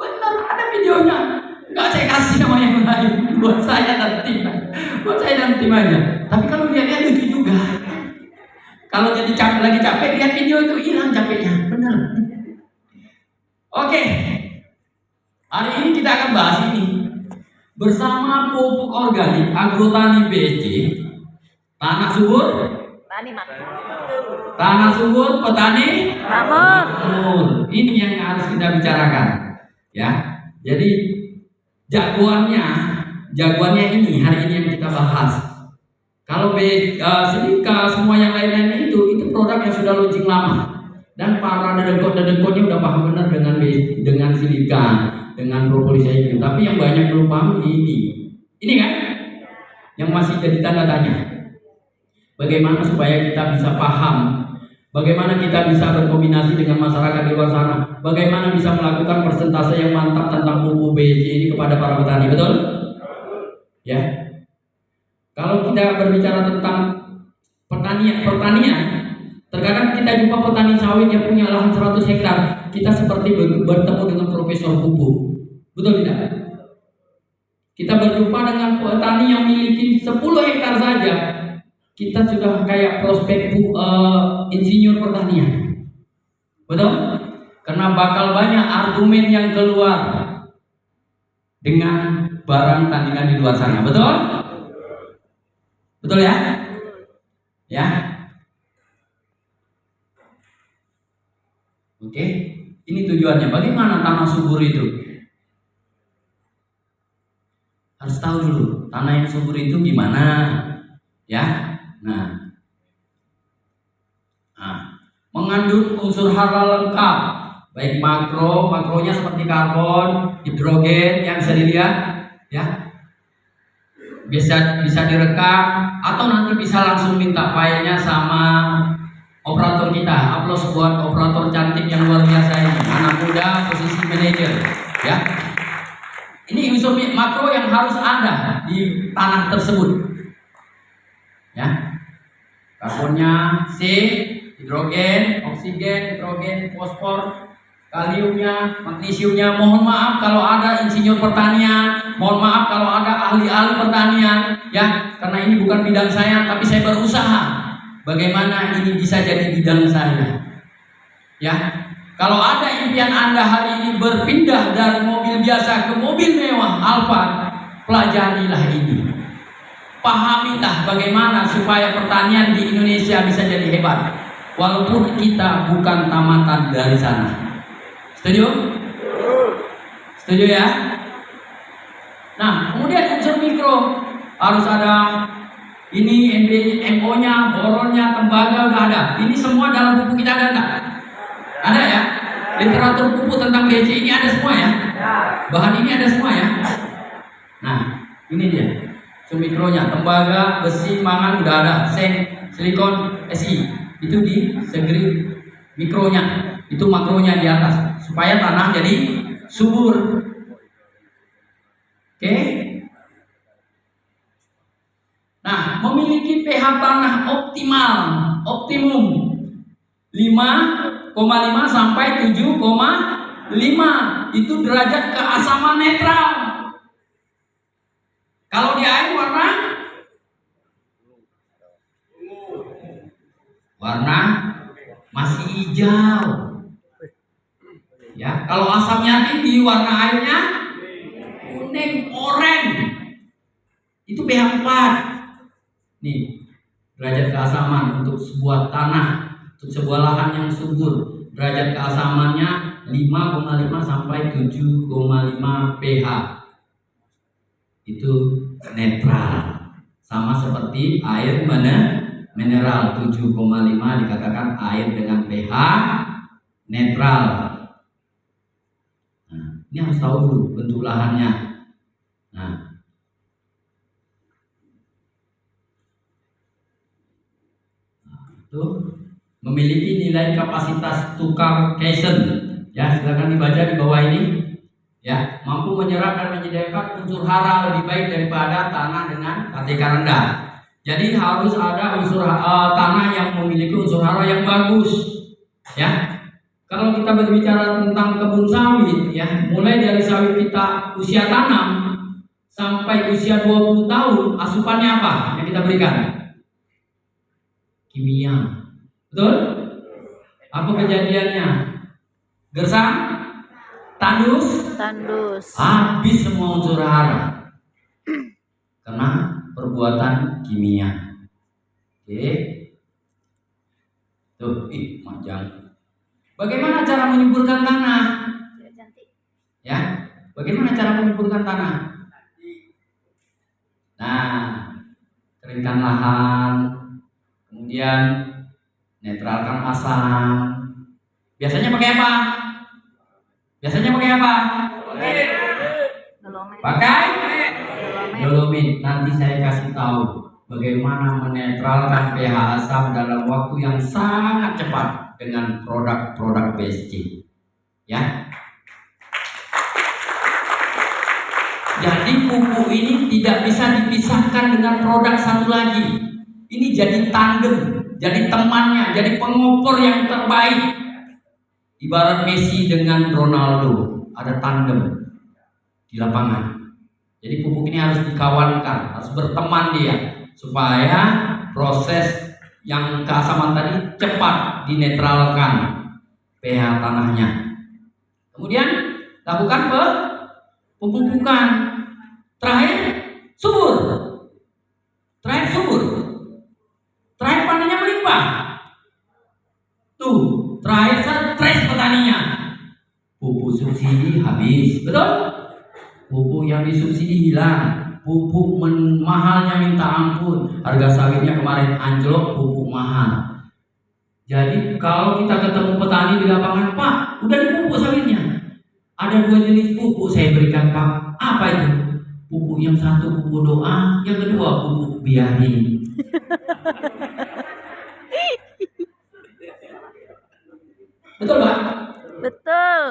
Benar, ada videonya. Nggak saya kasih nama yang lain. Buat saya dan tim aja. Tapi kalau lihat lucu juga. Kalau jadi lagi capek, lihat video itu hilang capeknya. Benar. Oke. Hari ini kita akan bahas ini. Bersama pupuk organik agrotani BSC, tanah subur, petani makmur. Ini yang harus kita bicarakan, ya. Jadi jagoannya ini hari ini yang kita bahas. Kalau silika semua yang lain-lain itu produk yang sudah launching lama dan para dedengkot-dedengkotnya udah paham benar dengan silika, dengan propolis itu. Tapi yang banyak belum paham ini kan? yang masih jadi tanda tanya. Bagaimana supaya kita bisa paham, bagaimana kita bisa berkombinasi dengan masyarakat di luar sana, bagaimana bisa melakukan persentase yang mantap tentang pupuk BHC ini kepada para petani, betul? Ya. Kalau kita berbicara tentang pertanian, terkadang kita jumpa petani sawit yang punya lahan 100 hektar, kita seperti bertemu dengan profesor pupuk, betul tidak? Kita berjumpa dengan petani yang memiliki 10 hektar saja, kita sudah kayak prospek insinyur pertanian, betul? Karena bakal banyak argumen yang keluar dengan barang tandingan di luar sana, betul? Betul ya? Ya. Oke, ini tujuannya. Bagaimana tanah subur itu? Harus tahu dulu tanah yang subur itu gimana, ya. Nah, mengandung unsur hara lengkap, baik makronya seperti karbon, hidrogen yang bisa dilihat, ya. Bisa direkam atau nanti bisa langsung minta filenya sama operator kita. Aplaus buat operator cantik yang luar biasa ini, anak muda posisi manajer, ya. Ini unsur makro yang harus ada di tanah tersebut, ya. Karbonnya C, hidrogen, oksigen, nitrogen, fosfor, kaliumnya, magnesiumnya. Mohon maaf kalau ada insinyur pertanian, mohon maaf kalau ada ahli-ahli pertanian, ya, karena ini bukan bidang saya, tapi saya berusaha bagaimana ini bisa jadi bidang saya, ya. Kalau ada impian Anda hari ini berpindah dari mobil biasa ke mobil mewah Alphard, pelajarilah ini. Pahamilah bagaimana supaya pertanian di Indonesia bisa jadi hebat, walaupun kita bukan tamatan dari sana. Setuju? Setuju ya? Nah, kemudian unsur mikro harus ada ini MO-nya, boronnya, tembaga udah ada. Ini semua dalam buku kita ada enggak? Ada ya? Literatur buku tentang BHC ini ada semua ya? Bahan ini ada semua ya? Nah, ini dia. Mikronya, tembaga, besi, mangan udah ada, seng, silikon, Si. Itu di segeri mikronya, itu makronya di atas, supaya tanah jadi subur. Oke? Nah, memiliki pH tanah optimum 5,5 sampai 7,5 itu derajat keasaman netral. Kalau di air warna masih hijau, ya. Kalau asamnya tinggi, warna airnya kuning, oranye, itu pH 4. Nih, derajat keasaman untuk sebuah tanah, untuk sebuah lahan yang subur, derajat keasamannya 5,5 sampai 7,5 pH. Itu netral, sama seperti air mineral. 7,5 dikatakan air dengan pH netral. Nah, ini harus tahu dulu bentuk lahannya. Nah, itu memiliki nilai kapasitas tukar Keisen, ya, silakan dibaca di bawah ini, ya. Mampu menyerap dan menyediakan unsur hara lebih baik daripada tanah dengan KTK rendah. Jadi harus ada unsur tanah yang memiliki unsur hara yang bagus, ya. Kalau kita berbicara tentang kebun sawit, ya, mulai dari sawit kita usia tanam sampai usia 20 tahun, asupannya apa yang kita berikan? Kimia, betul? Apa kejadiannya? Gersang, tandus, habis semua unsur hara karena perbuatan kimia. Oke, tuh, majang. Bagaimana cara menyuburkan tanah? Ya, bagaimana cara menyuburkan tanah? Nah, keringkan lahan, kemudian netralkan asam. Biasanya pakai apa? Pakai Dolomit, nanti saya kasih tahu bagaimana menetralkan pH asam dalam waktu yang sangat cepat dengan produk-produk BSC. Ya. Jadi pupuk ini tidak bisa dipisahkan dengan produk satu lagi. Ini jadi tandem, jadi temannya, jadi pengopor yang terbaik. Ibarat Messi dengan Ronaldo, ada tandem di lapangan. Jadi pupuk ini harus dikawankan, harus berteman dia supaya proses yang keasaman tadi cepat dinetralkan pH tanahnya. Kemudian lakukan pemupukan. Terakhir subur. Terakhir panennya melimpah. Tuh, terakhir stres petaninya. Pupuk subsidi habis, betul? Pupuk yang disubsidi hilang. Pupuk mahalnya minta ampun. Harga sawitnya kemarin anjlok, pupuk mahal. Jadi kalau kita ketemu petani di lapangan, Pak, udah dipupuk sawitnya. Ada 2 jenis pupuk saya berikan, Pak. Apa itu? Pupuk yang satu pupuk doa, yang kedua pupuk biarin. Betul, Pak? Betul.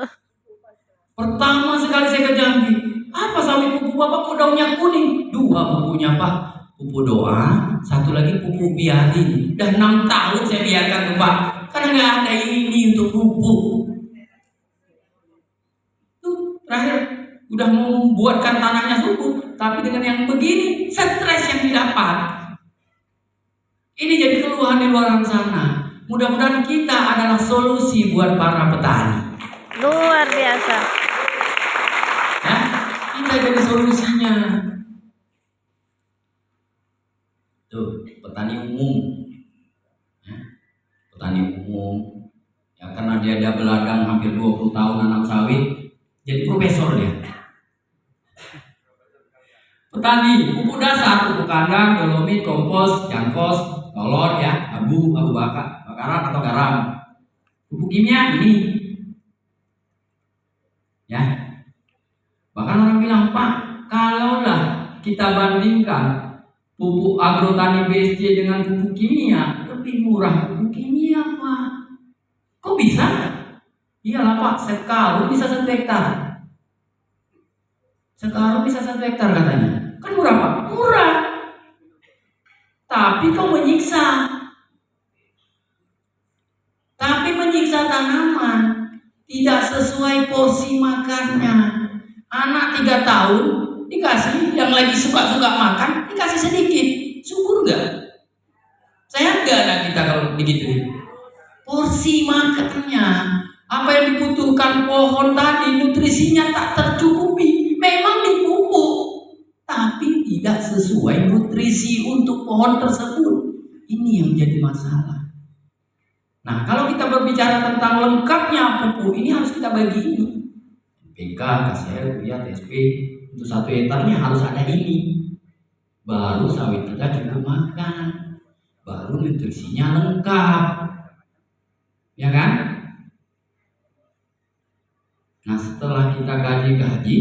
Pertama sekali saya ke Jambi, apa sawit pupuk Bapak kok daunnya kuning? 2 pupuknya, Pak. Pupuk doa, satu lagi pupuk biarin. Udah 6 tahun saya biarkan tuh, Pak. Karena nggak ada ini untuk pupuk. Tuh, terakhir udah membuatkan tanahnya subur, tapi dengan yang begini, stres yang didapat. Ini jadi keluhan di luar sana. Mudah-mudahan kita adalah solusi buat para petani. Luar biasa. Ya, kita jadi solusinya. Tuh, petani umum. Ya, petani umum. Ya, karena dia ada beladang hampir 20 tahun nanam sawit, jadi profesor dia. Petani, pupuk dasar, pupuk kandang, dolomit, kompos, jangkos, tolon ya, abu bakaran atau garam. Pupuk kimia ini. Ya. Bahkan orang bilang, Pak, kalaulah kita bandingkan pupuk agrotani BSC dengan pupuk kimia, lebih murah pupuk kimia, Pak. Kok bisa? Iyalah, Pak, sekarung bisa 1 hektar. Sekarang bisa 1 hektar katanya. Kan murah, Pak? Murah. Tapi kau menyiksa. Tanaman. Tidak sesuai porsi makannya. Anak 3 tahun dikasih, yang lagi suka-suka makan dikasih sedikit. Subur gak? Sehat gak anak kita kalau begitu? Porsi makannya, apa yang dibutuhkan pohon tadi, nutrisinya tak tercukupi. Memang dipupuk, tapi tidak sesuai nutrisi untuk pohon tersebut. Ini yang jadi masalah. Nah, kalau kita berbicara tentang lengkapnya pupuk, ini harus kita bagi ini. NPK, KCL, Urea, TSP, untuk 1 hektarnya harus ada ini. Baru sawit kita cukup makan. Baru nutrisinya lengkap. Ya kan? Nah, setelah kita kaji-kaji,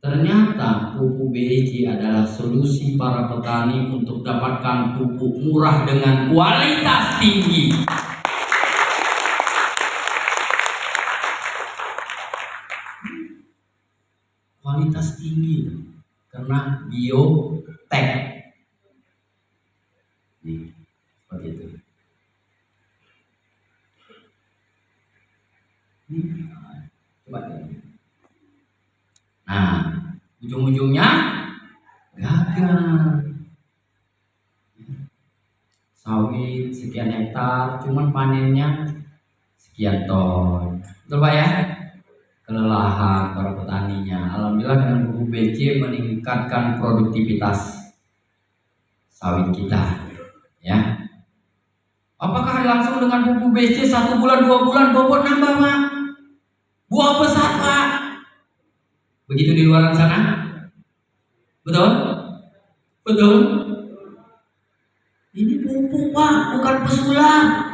ternyata pupuk BSC adalah solusi para petani untuk dapatkan pupuk murah dengan kualitas tinggi. Kualitas tinggi karena biotek. Nih, seperti itu. Coba lihat. Nah, ujung-ujungnya gagal. Sawit sekian hektar, cuman panennya sekian ton. Betul, Pak ya? Kelelahan para petaninya. Alhamdulillah dengan pupuk BSC meningkatkan produktivitas sawit kita, ya. Apakah langsung dengan pupuk BSC 1 bulan 2 bulan bobot nambah, Pak? Buah besar, Pak. Begitu di luar sana? Betul? Betul? Ini pupuk, Pak, bukan pesulap.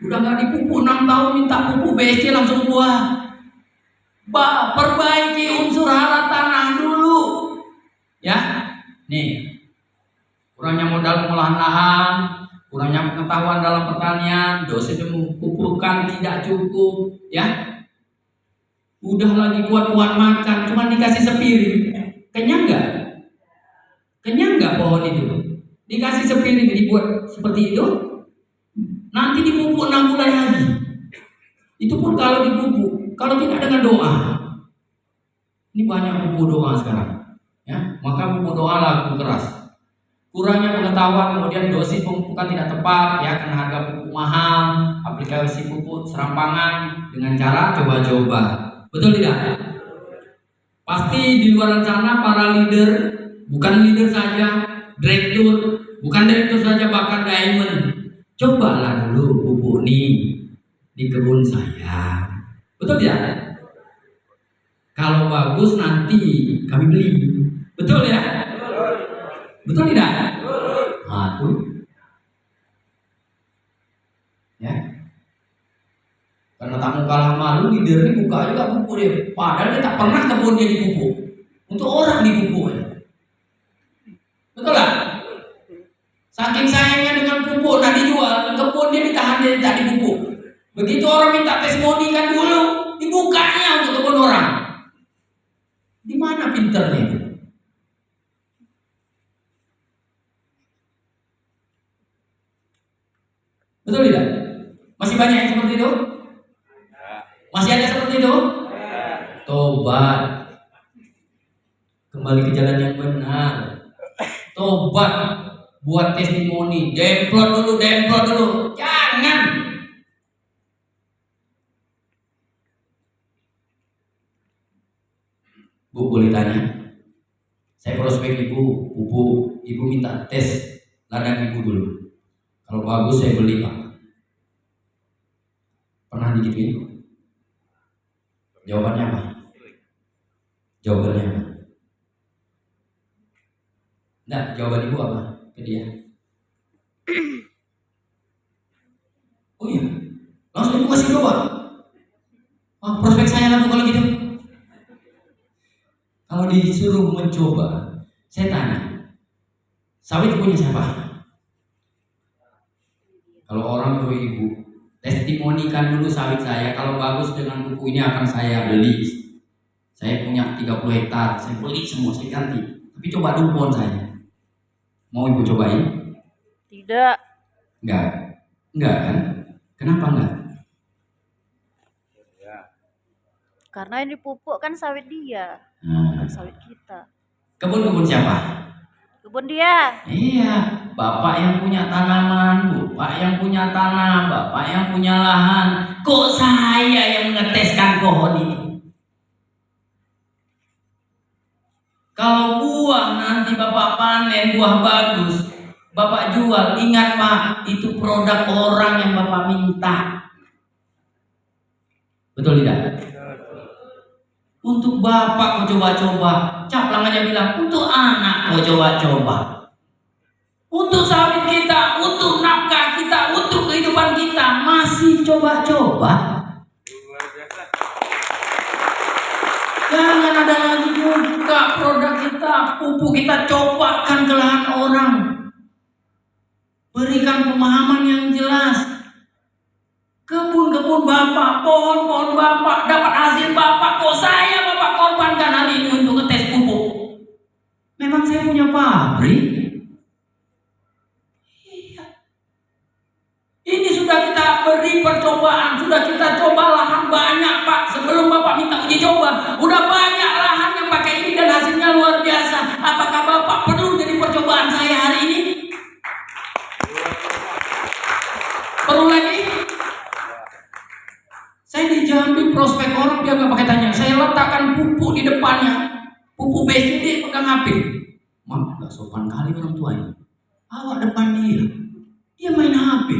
Udah gak dipupuk 6 tahun minta pupuk BSC langsung buah. Perbaiki unsur hara tanah dulu. Ya, nih, kurangnya modal pengolahan lahan, kurangnya pengetahuan dalam pertanian, dosis memupukkan tidak cukup, ya. Udah lagi kuat-kuat makan, cuma dikasih sepiring, kenyang nggak? Kenyang nggak pohon itu? Dikasih sepiring dibuat seperti itu, nanti dipupuk 6 bulan lagi. Itu pun kalau dipupuk, kalau tidak dengan doa. Ini banyak pupuk doa sekarang, ya. Maka pupuk doa laku keras. Kurangnya pengetahuan, kemudian dosis pemupukan tidak tepat, ya, karena harga pupuk mahal, aplikasi pupuk serampangan dengan cara coba-coba. Betul tidak? Pasti di luar sana para leader, bukan leader saja, direktur, bukan direktur saja, bahkan diamond. Cobalah dulu pupuk ini di kebun saya. Betul tidak? Kalau bagus nanti kami beli. Betul ya? Betul tidak? Nah, tuh. Ya. Karena tak mau kalah malu, leader ini buka juga pupuk dia. Padahal dia tak pernah kebun dia dipupuk. Untuk orang dipupuk. Betul lah? Saking sayangnya dengan pupuk, nak dijual, kebun dia ditahan, dia tak dipupuk. Begitu orang minta testimoni kan dulu, dibukanya untuk kebun orang. Di mana pinternya itu? Betul tidak? Masih banyak yang seperti itu? Masih ada seperti itu? Tobat. Kembali ke jalan yang benar. Tobat. Buat testimoni. Demplot dulu. Jangan. Bu, boleh tanya? Saya prospek ibu, pupuk. Ibu minta tes ladang ibu dulu. Kalau bagus saya beli, Pak. Pernah digituin? Jawabannya apa? Jawabannya apa? Nah, jawaban ibu apa ke dia? Oh iya, langsung ibu kasih coba. Oh, prospek saya lah kalau gitu. Kalau disuruh mencoba, saya tanya, sawit punya siapa? Kalau orang suruh ibu, testimonikan dulu sawit saya. Kalau bagus dengan buku ini akan saya beli. Saya punya 30 hektar, saya beli semua, saya ganti. Tapi coba dulu pohon saya. Mau ibu cobain? Tidak. Enggak kan? Kenapa enggak? Karena yang dipupuk kan sawit dia, bukan sawit kita. Kebun siapa? Kebun dia. Iya, bapak yang punya tanaman, bapak yang punya tanah, bapak yang punya lahan. Kok saya yang mengeteskan pohon ini? Kalau buah nanti bapak panen, buah bagus, bapak jual. Ingat Pak, itu produk orang yang bapak minta. Betul tidak? Untuk bapak kau coba-coba. Caplang aja bilang, untuk anak kau coba-coba. Untuk sawit kita, untuk nafkah kita, untuk kehidupan kita, masih coba-coba. Jangan ada lagi buka produk kita, pupuk kita, cobakan ke lahan orang. Berikan pemahaman yang jelas. Kebun-kebun bapak, pohon-pohon bapak, dapat hasil bapak. Kok saya bapak korbankan hari ini untuk ngetes pupuk? Memang saya punya pabrik. Iya. Ini sudah kita beri percobaan, sudah kita coba lahan banyak Pak. Sebelum bapak minta uji coba, udah banyak lahan yang pakai ini dan hasilnya luar biasa. Apakah bapak perlu jadi percobaan saya hari ini? Perlu lagi? Saya di Jambi prospek orang dia nggak pakai tanya. Saya letakkan pupuk di depannya, pupuk BCD pegang HP. Mak, nggak sopan kali orang tuanya. Awak depan dia main HP.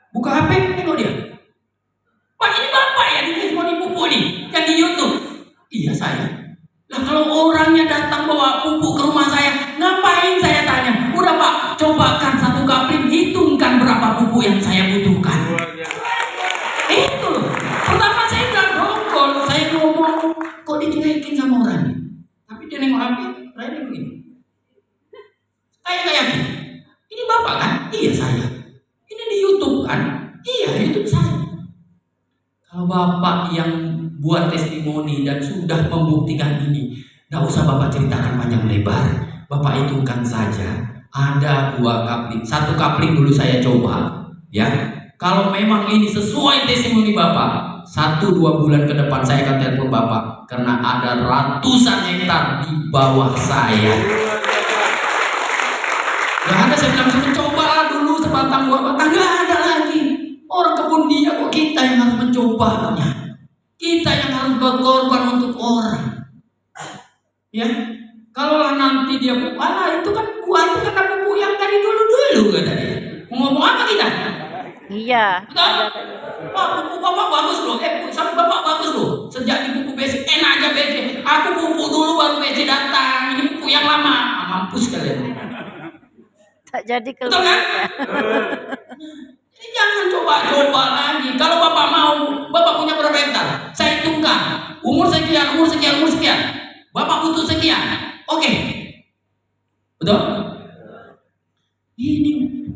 Buka HP, tengok dia. Pak, ini bapak ya di testimoni pupuk nih yang di YouTube. Iya saya. Lah kalau orangnya datang bawa pupuk ke rumah saya, ngapain saya tanya? Udah Pak, cobakan satu kapling, hitungkan berapa pupuk yang saya butuhkan. Itu loh. Pertama saya bilang dongkol, saya ngomong kok dicuekin sama orangnya. Tapi dia nengok HP, saya Tuhan? Iya, hidup saya. Kalau Bapak yang buat testimoni dan sudah membuktikan ini, nggak usah Bapak ceritakan panjang lebar. Bapak hitungkan saja. Ada 2 kapling, 1 kapling dulu saya coba, ya. Kalau memang ini sesuai testimoni Bapak, 1-2 bulan ke depan saya akan telepon Bapak, karena ada ratusan hektar di bawah saya. Gak ada, saya bilang mencoba dulu sebatang 2 batang, gak ada lagi. Orang kebun dia kok, kita yang harus mencobanya. Kita yang harus berkorban untuk orang. Ya, kalau nanti dia itu kan buah itu karena pupuk yang dari dulu kata dia. Mau ngomong apa kita? Iya. Betul? Wah, pupuk Bapak bagus loh. Sampai Bapak bagus loh. Sejak di pupuk BC, enak aja BC. Aku pupuk dulu baru BC datang. Ini pupuk yang lama. Mampus kalian. Tak jadi Betul keluar. kan? Jadi jangan coba-coba lagi. Kalau Bapak mau, Bapak punya berapa hektar? Saya hitungkan. Umur sekian. Bapak butuh sekian. Oke. Betul? Ini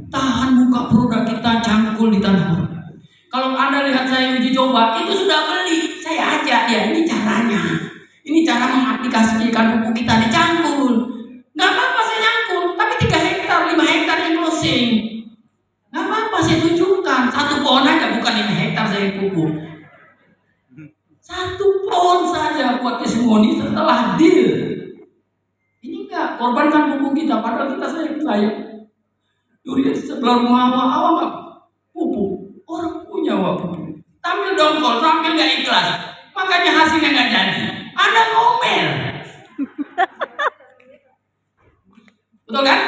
tahan buka produk kita, cangkul di tanah orang. Kalau Anda lihat saya uji coba, itu sudah beli. Saya ajak dia, ini caranya. Ini cara mengaplikasikan pupuk kita dicangkul. Nggak apa-apa saya nyangkul, tapi 3 hektar, 5 hektar yang closing. Nggak apa-apa saya tunjukkan. 1 pohon aja, bukan 5 hektar saya pupuk. 1 pohon saja buat testimoni setelah deal. Ini enggak korbankan pupuk kita, padahal kita sayang. Durian sebelah rumah awak nggak pupuk, orang punya awak pupuk. Tampil dongkol, tampil nggak ikhlas, makanya hasilnya nggak jadi. Anda ngomel, betul kan?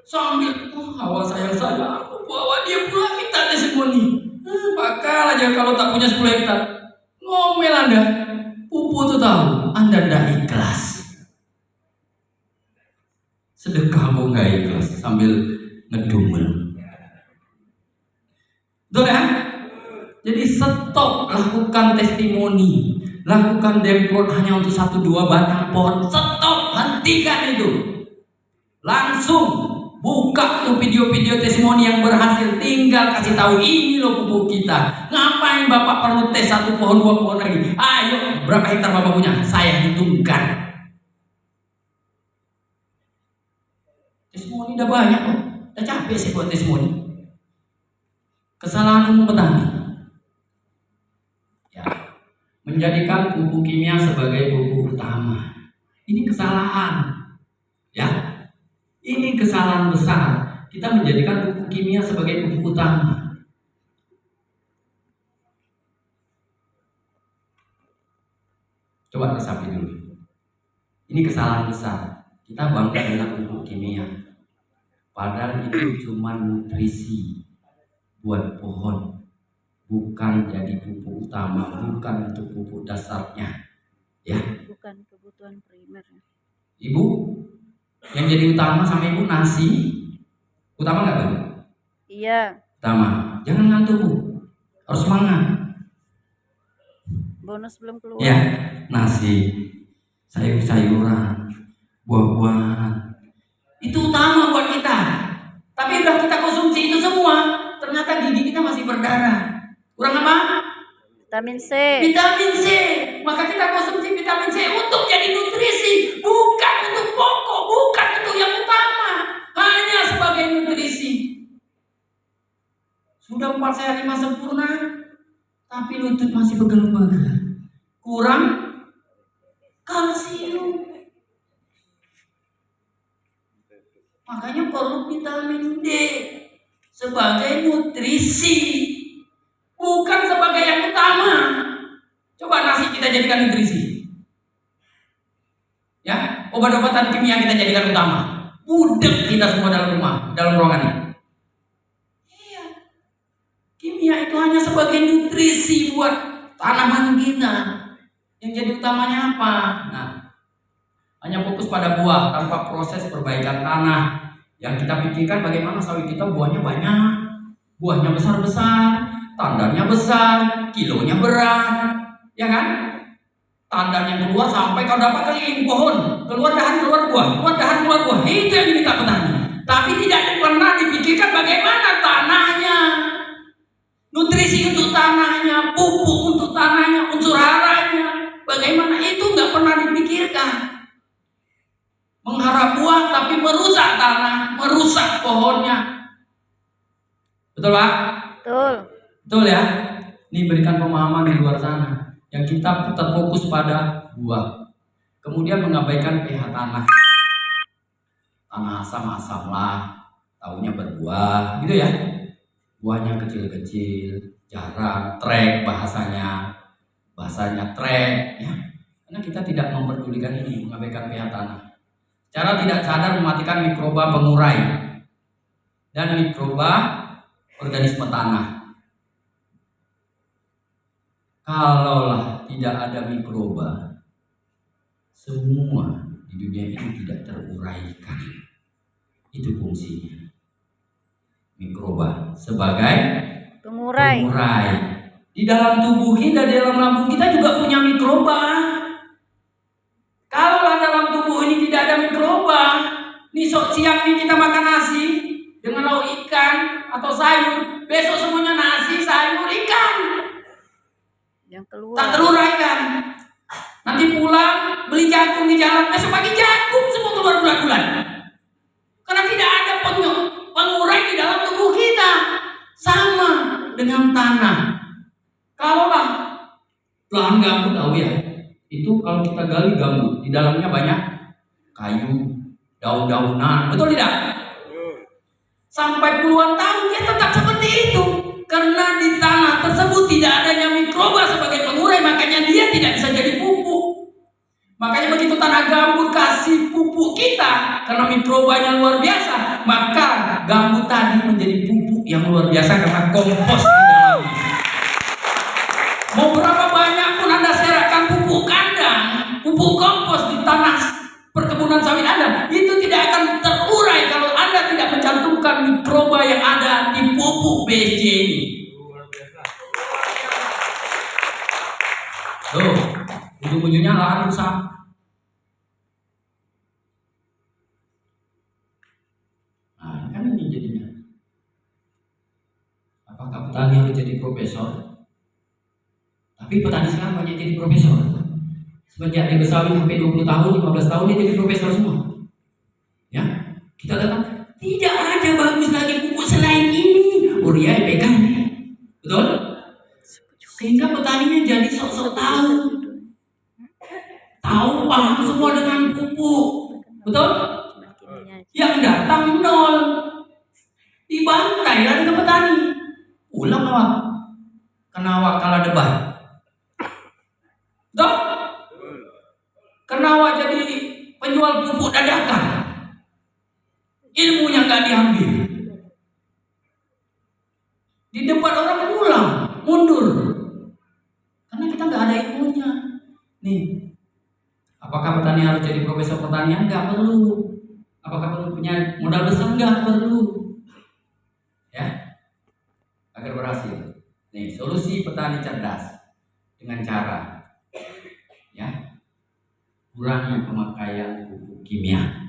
Sambil, awak sayang saya, aku bawa dia pulang minta testimoni. Bakal aja kalau tak punya 10 hektar, ngomel Anda. Pupuk itu tahu, Anda nggak ikhlas. Sedekah kok nggak ikhlas sambil ngedumel. Betul ya? Jadi stop lakukan testimoni, lakukan demplot hanya untuk 1-2 batang pohon. Stop, hentikan itu. Langsung buka tuh video-video testimoni yang berhasil, tinggal kasih tahu ini loh pupuk kita. Ngapain Bapak perlu tes 1 pohon 2 pohon lagi? Ayo, berapa hektar Bapak punya? Saya hitungkan. Testimoni udah banyak kok, udah capek sih buat testimoni. Kesalahan umum petani, ya, menjadikan pupuk kimia sebagai pupuk utama. Ini kesalahan, ya. Ini kesalahan besar. Kita menjadikan pupuk kimia sebagai pupuk utama. Coba resapi dulu. Ini kesalahan besar. Kita bangga dengan pupuk kimia, padahal itu cuma nutrisi buat pohon, bukan jadi pupuk utama, bukan untuk pupuk dasarnya, ya. Bukan kebutuhan primer. Ibu, yang jadi utama sama ibu nasi, utama nggak tuh? Iya. Utama. Jangan ngantuk Bu, harus semangat. Bonus belum keluar. Ya, nasi, sayur-sayuran, buah-buahan, itu utama buat kita. Tapi udah kita konsumsi itu semua, ternyata gigi kita masih berdarah. Kurang apa? Vitamin C. Vitamin C. Maka kita konsumsi vitamin C untuk jadi nutrisi, bukan untuk pokok, bukan untuk yang utama, hanya sebagai nutrisi. Sudah 4 sehat 5 sempurna, tapi lutut masih pegel-pegel. Kurang kalsium. Makanya perlu vitamin D sebagai nutrisi, bukan sebagai yang utama. Coba nasi kita jadikan nutrisi, ya. Obat-obatan kimia kita jadikan utama. Budek kita semua dalam rumah, dalam ruangan ini. Iya. Kimia itu hanya sebagai nutrisi buat tanaman kita. Yang jadi utamanya apa? Nah, hanya fokus pada buah tanpa proses perbaikan tanah. Yang kita pikirkan bagaimana sawit kita buahnya banyak, buahnya besar-besar, tandannya besar, kilonya berat, ya kan? Tandan yang keluar sampai kau dapat keliling pohon, keluar dahan, keluar buah, keluar dahan, keluar buah. Itu yang diminta petani. Tapi tidak pernah dipikirkan bagaimana tanahnya. nutrisi untuk tanahnya, pupuk untuk tanahnya, unsur haranya. Bagaimana itu nggak pernah dipikirkan. Mengharap buah tapi merusak tanah, merusak pohonnya. Betul Pak? Betul. Betul ya? Ini berikan pemahaman di luar sana. Yang kita terfokus pada buah. Kemudian mengabaikan pH tanah. Tanah asam-asam lah, taunya berbuah, gitu ya. Buahnya kecil-kecil, jarang, trek bahasanya trek, ya. Karena kita tidak memperdulikan ini, mengabaikan pH tanah. Cara tidak sadar mematikan mikroba pengurai dan mikroba organisme tanah. Kalaulah tidak ada mikroba, semua di dunia ini tidak teruraikan. Itu fungsinya. Mikroba sebagai Pengurai. Di dalam tubuh kita, di dalam lambung kita juga punya mikroba. Kalau dalam tubuh ini tidak ada mikroba, nih siang ini kita makan nasi dengan lauk ikan atau sayur, besok semuanya nasi, sayur, ikan. Yang keluar. Tak teruraikan. Nanti pulang beli jagung di jalan, besok pagi jagung semua keluar bulan-bulan. Karena tidak ada pengurai di dalam tubuh kita. Sama dengan tanah. Kalaulah lahan gambut tahu ya, itu kalau kita gali gambut, di dalamnya banyak kayu, daun-daunan, betul tidak? Sampai puluhan tahun dia tetap seperti itu. Karena di tanah tersebut tidak adanya mikroba sebagai pengurai, makanya dia tidak bisa jadi pupuk. Makanya begitu tanah gambut kasih pupuk kita, karena mikrobanya luar biasa, maka gambut tadi menjadi pupuk yang luar biasa karena kompos di dalamnya. Mau berapa banyak pun Anda serahkan pupuk kandang, pupuk kompos di tanah perkebunan sawit Anda, itu tidak akan terurai kalau Anda tidak mencantumkan mikroba yang ada di pupuk BSJ ini. Tuh, ujung-ujungnya lahan rusak. Nah, kan ini jadinya. Apakah petani harus jadi profesor? Tapi petani sekarang banyak jadi profesor. Semenjak dia bersawit sampai 20 tahun, 15 tahun dia jadi profesor semua. Ya, kita katakan tidak ada bagus lagi pupuk selain ini, urea, NPK. Betul? Sehingga petaninya jadi sok-sok tahu paham semua dengan pupuk. Betul? Yang datang nol, dibantai lagi ke petani. Ulang awak, kena awak kalah debat. Betul? Karena awak jadi penjual pupuk dadakan, ilmunya nggak diambil. Di depan orang pulang, mundur, karena kita nggak ada ilmunya. Nih, apakah petani harus jadi profesor pertanian? Nggak perlu. Apakah perlu punya modal besar? Nggak perlu. Ya, agar berhasil. Nih, solusi petani cerdas dengan cara, ya, kurangnya pemakaian pupuk kimia.